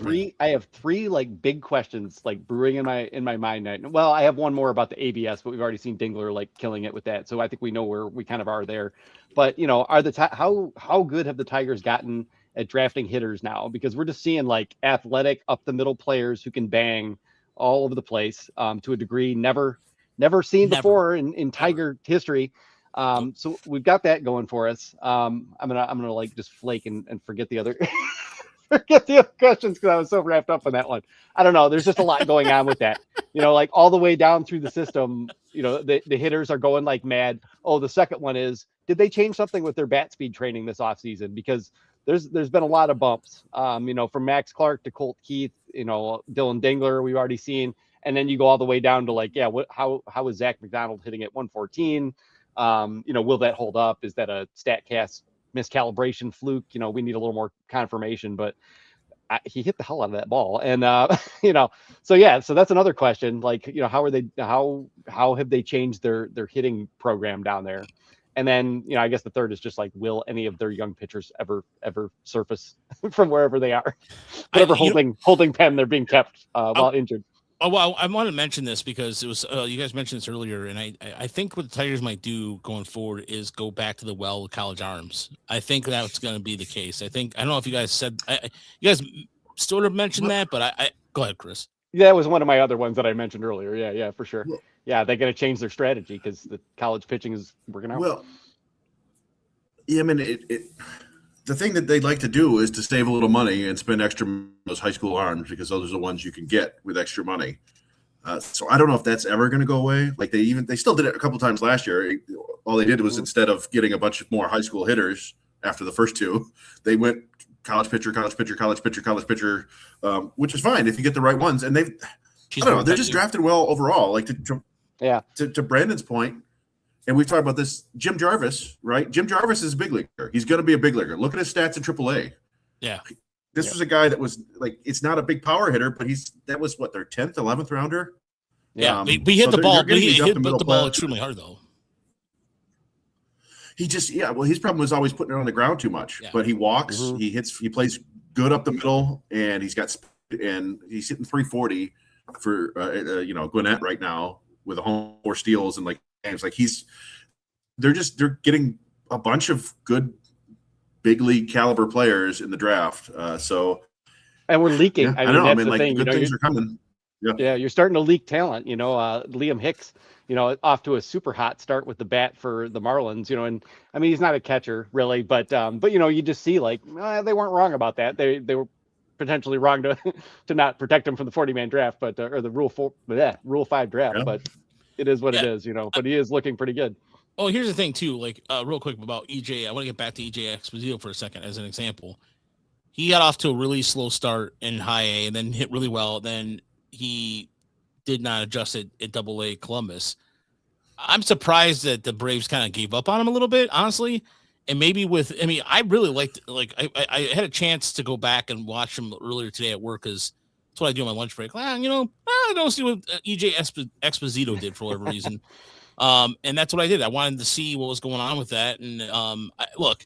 3 like big questions like brewing in my mind. Well, I have one more about the ABS, but we've already seen Dingler like killing it with that, so I think we know where we kind of are there. But are how good have the Tigers gotten at drafting hitters now? Because we're just seeing like athletic up the middle players who can bang all over the place to a degree never seen before in Tiger history. So we've got that going for us. I'm gonna like just flake and forget the other forget the other questions because I was so wrapped up in that one. I don't know. There's just a lot going on with that. Like all the way down through the system, the hitters are going like mad. Oh, the second one is, did they change something with their bat speed training this offseason? Because there's been a lot of bumps, from Max Clark to Colt Keith, Dylan Dingler, we've already seen. And then you go all the way down to how is Zach McDonald hitting at 114? Will that hold up? Is that a StatCast miscalibration fluke? We need a little more confirmation, but he hit the hell out of that ball. And, you know, so yeah, so that's another question. Like, you know, how have they changed their hitting program down there? And then, you know, I guess the third is just like, will any of their young pitchers ever surface from wherever they are, whatever holding pen they're being kept while injured. Oh, well, I want to mention this because it was you guys mentioned this earlier, and I think what the Tigers might do going forward is go back to the well with college arms. I think that's going to be the case. I don't know if you guys said you guys sort of mentioned that, but I go ahead, Chris. Yeah, that was one of my other ones that I mentioned earlier. Yeah, for sure. Yeah, they're going to change their strategy because the college pitching is working out. Well, yeah, I mean, the thing that they'd like to do is to save a little money and spend extra on those high school arms because those are the ones you can get with extra money. So I don't know if that's ever going to go away. Like they still did it a couple times last year. All they did was instead of getting a bunch of more high school hitters after the first two, they went college pitcher, which is fine if you get the right ones. And I don't know, they're just drafted well overall. Like to Brandon's point, and we've talked about this, Jim Jarvis, right? Jim Jarvis is a big leaguer. He's going to be a big leaguer. Look at his stats in AAA. Yeah. This was a guy that was like, it's not a big power hitter, but that was what, their 10th, 11th rounder? Yeah. But he hit the ball. He hit the ball extremely hard, though. His problem was always putting it on the ground too much. Yeah. But he walks, he hits, he plays good up the middle, and he's hitting 340 for Gwinnett right now with a home 4 steals and like games. Like they're getting a bunch of good big league caliber players in the draft. And we're leaking. Yeah, I mean, that's the thing. Good things are coming. Yeah, you're starting to leak talent. You know, Liam Hicks, you know, off to a super hot start with the bat for the Marlins. You know, and I mean, he's not a catcher really, but you know, you just see like they weren't wrong about that. They were potentially wrong to not protect him from the 40-man draft, but or the Rule 5 draft. Yeah. But it is what it is, you know. But he is looking pretty good. Oh, here's the thing too. Like real quick about EJ, I want to get back to EJ Exposito for a second as an example. He got off to a really slow start in high A and then hit really well. Then he did not adjust it at Double-A Columbus. I'm surprised that the Braves kind of gave up on him a little bit, honestly. And maybe I really liked, I had a chance to go back and watch him earlier today at work because that's what I do on my lunch break. I don't see what EJ Exposito did for whatever reason. And that's what I did. I wanted to see what was going on with that. And look,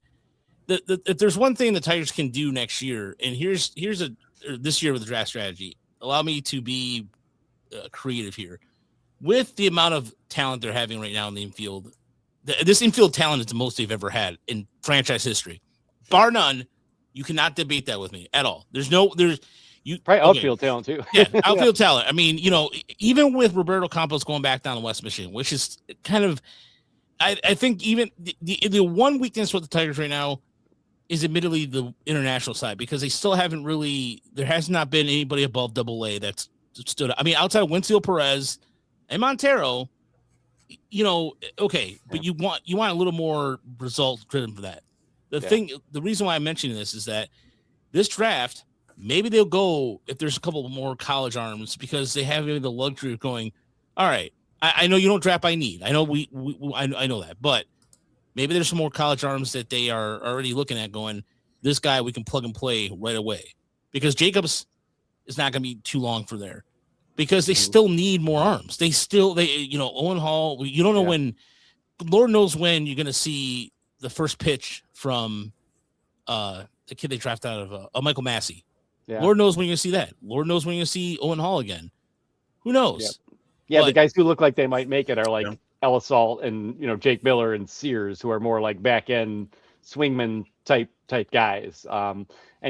if there's one thing the Tigers can do next year, and this year with the draft strategy, allow me to be creative here. With the amount of talent they're having right now in the infield, this infield talent is the most they've ever had in franchise history, bar none. You cannot debate that with me at all. Probably outfield talent too. Yeah, outfield talent. I mean, you know, even with Roberto Campos going back down to West Michigan, which is kind of, I think even the one weakness with the Tigers right now is admittedly the international side because they still haven't really. There has not been anybody above Double-A that's stood. I mean, outside of Wenceel, Perez, and Montero, you know, okay, but you want a little more result driven for that. The reason why I'm mentioning this is that this draft. Maybe they'll go if there's a couple more college arms because they have the luxury of going, all right, I know you don't draft by need. I know I know that, but maybe there's some more college arms that they are already looking at going, this guy we can plug and play right away because Jacobs is not going to be too long for there because they still need more arms. Owen Hall, you don't know when, Lord knows when you're going to see the first pitch from the kid they drafted out of Michael Massey. Yeah. Lord knows when you're going to see that. Lord knows when you're going to see Owen Hall again. Who knows? Yeah, the guys who look like they might make it are like Elisalt and, you know, Jake Miller and Sears, who are more like back-end swingman type guys. And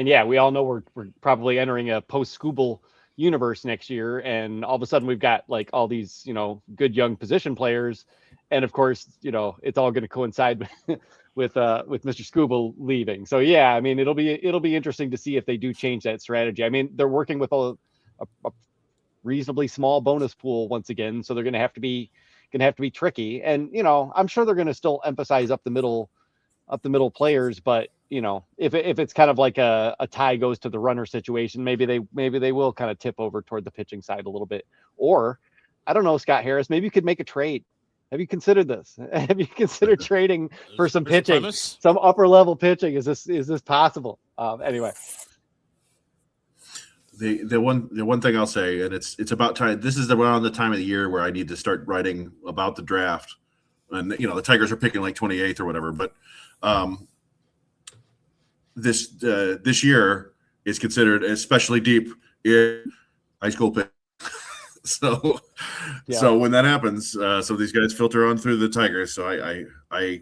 yeah, we all know we're probably entering a post-Skubal universe next year, and all of a sudden we've got like all these, you know, good young position players, and of course, you know, it's all going to coincide with Mr. Skubal leaving. So yeah, I mean, it'll be interesting to see if they do change that strategy. I mean, they're working with a reasonably small bonus pool once again, so they're going to have to be tricky. And you know, I'm sure they're going to still emphasize up the middle players, but you know, if it's kind of like a tie goes to the runner situation, maybe they will kind of tip over toward the pitching side a little bit. Or I don't know, Scott Harris, maybe you could make a trade. Have you considered this? Have you considered trading for some pitching, some upper level pitching? Is this possible? Anyway. The one thing I'll say, and it's about time. This is around the time of the year where I need to start writing about the draft, and the Tigers are picking like 28th or whatever. But this year is considered especially deep in high school pick. So when that happens, some of these guys filter on through the Tigers. So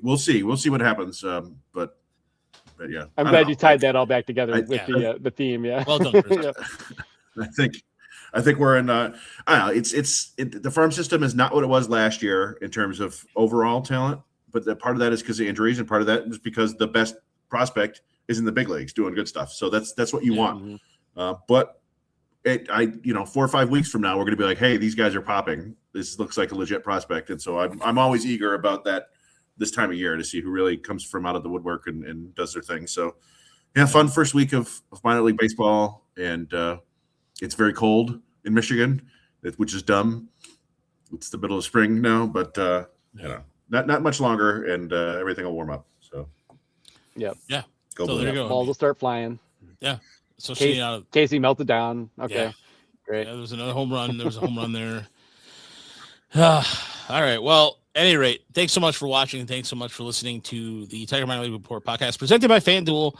we'll see what happens. But yeah, I'm glad you tied that all back together with the theme. Yeah. Well done, Chris. I think we're in. I don't know. The farm system is not what it was last year in terms of overall talent, but part of that is because of injuries, and part of that is because the best prospect is in the big leagues doing good stuff. So that's what you want. But 4 or 5 weeks from now, we're going to be like, hey, these guys are popping. This looks like a legit prospect, and so I'm always eager about that this time of year to see who really comes from out of the woodwork and does their thing. So, yeah, fun first week of minor league baseball, and it's very cold in Michigan, which is dumb. It's the middle of spring now, but not much longer, and everything will warm up. So, yeah, go. So there you go. Balls will start flying. Yeah. So Casey melted down. Okay, yeah. great. Yeah, there was another home run. There was a home run there. All right. Well, at any rate, thanks so much for watching. Thanks so much for listening to the Tiger Minor League Report podcast presented by FanDuel.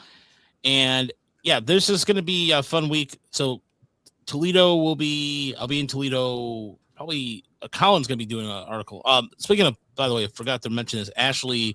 And yeah, this is going to be a fun week. So I'll be in Toledo. Probably Colin's going to be doing an article. Speaking of, by the way, I forgot to mention this. Ashley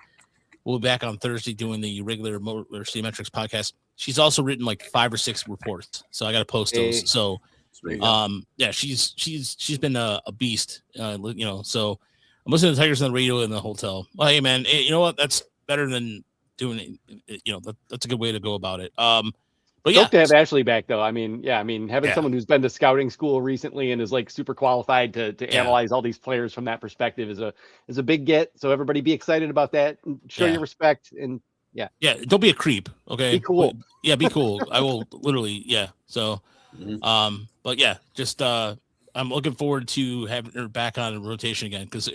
will be back on Thursday doing the regular Motor City Metrics podcast. She's also written like 5 or 6 reports, so I got to post those. So, yeah, she's been a beast, So I'm listening to Tigers on the radio in the hotel. Well, hey man, you know what? That's better than doing it. That's a good way to go about it. But yeah, Stoked to have Ashley back though. I mean, having someone who's been to scouting school recently and is like super qualified to analyze all these players from that perspective is a big get. So everybody be excited about that and show your respect and. Yeah. Don't be a creep. Okay. Be cool. Yeah. Be cool. I will literally. Yeah. So, but yeah, just, I'm looking forward to having her back on rotation again. Cause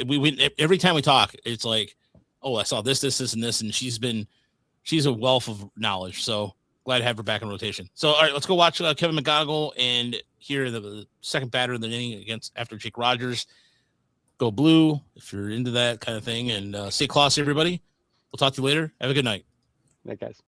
every time we talk, it's like, oh, I saw this, and this, and she's a wealth of knowledge. So glad to have her back in rotation. So, all right, let's go watch Kevin McGonigal and hear the second batter in the inning after Jake Rogers. Go blue if you're into that kind of thing, and stay classy, everybody. We'll talk to you later. Have a good night. Night, guys.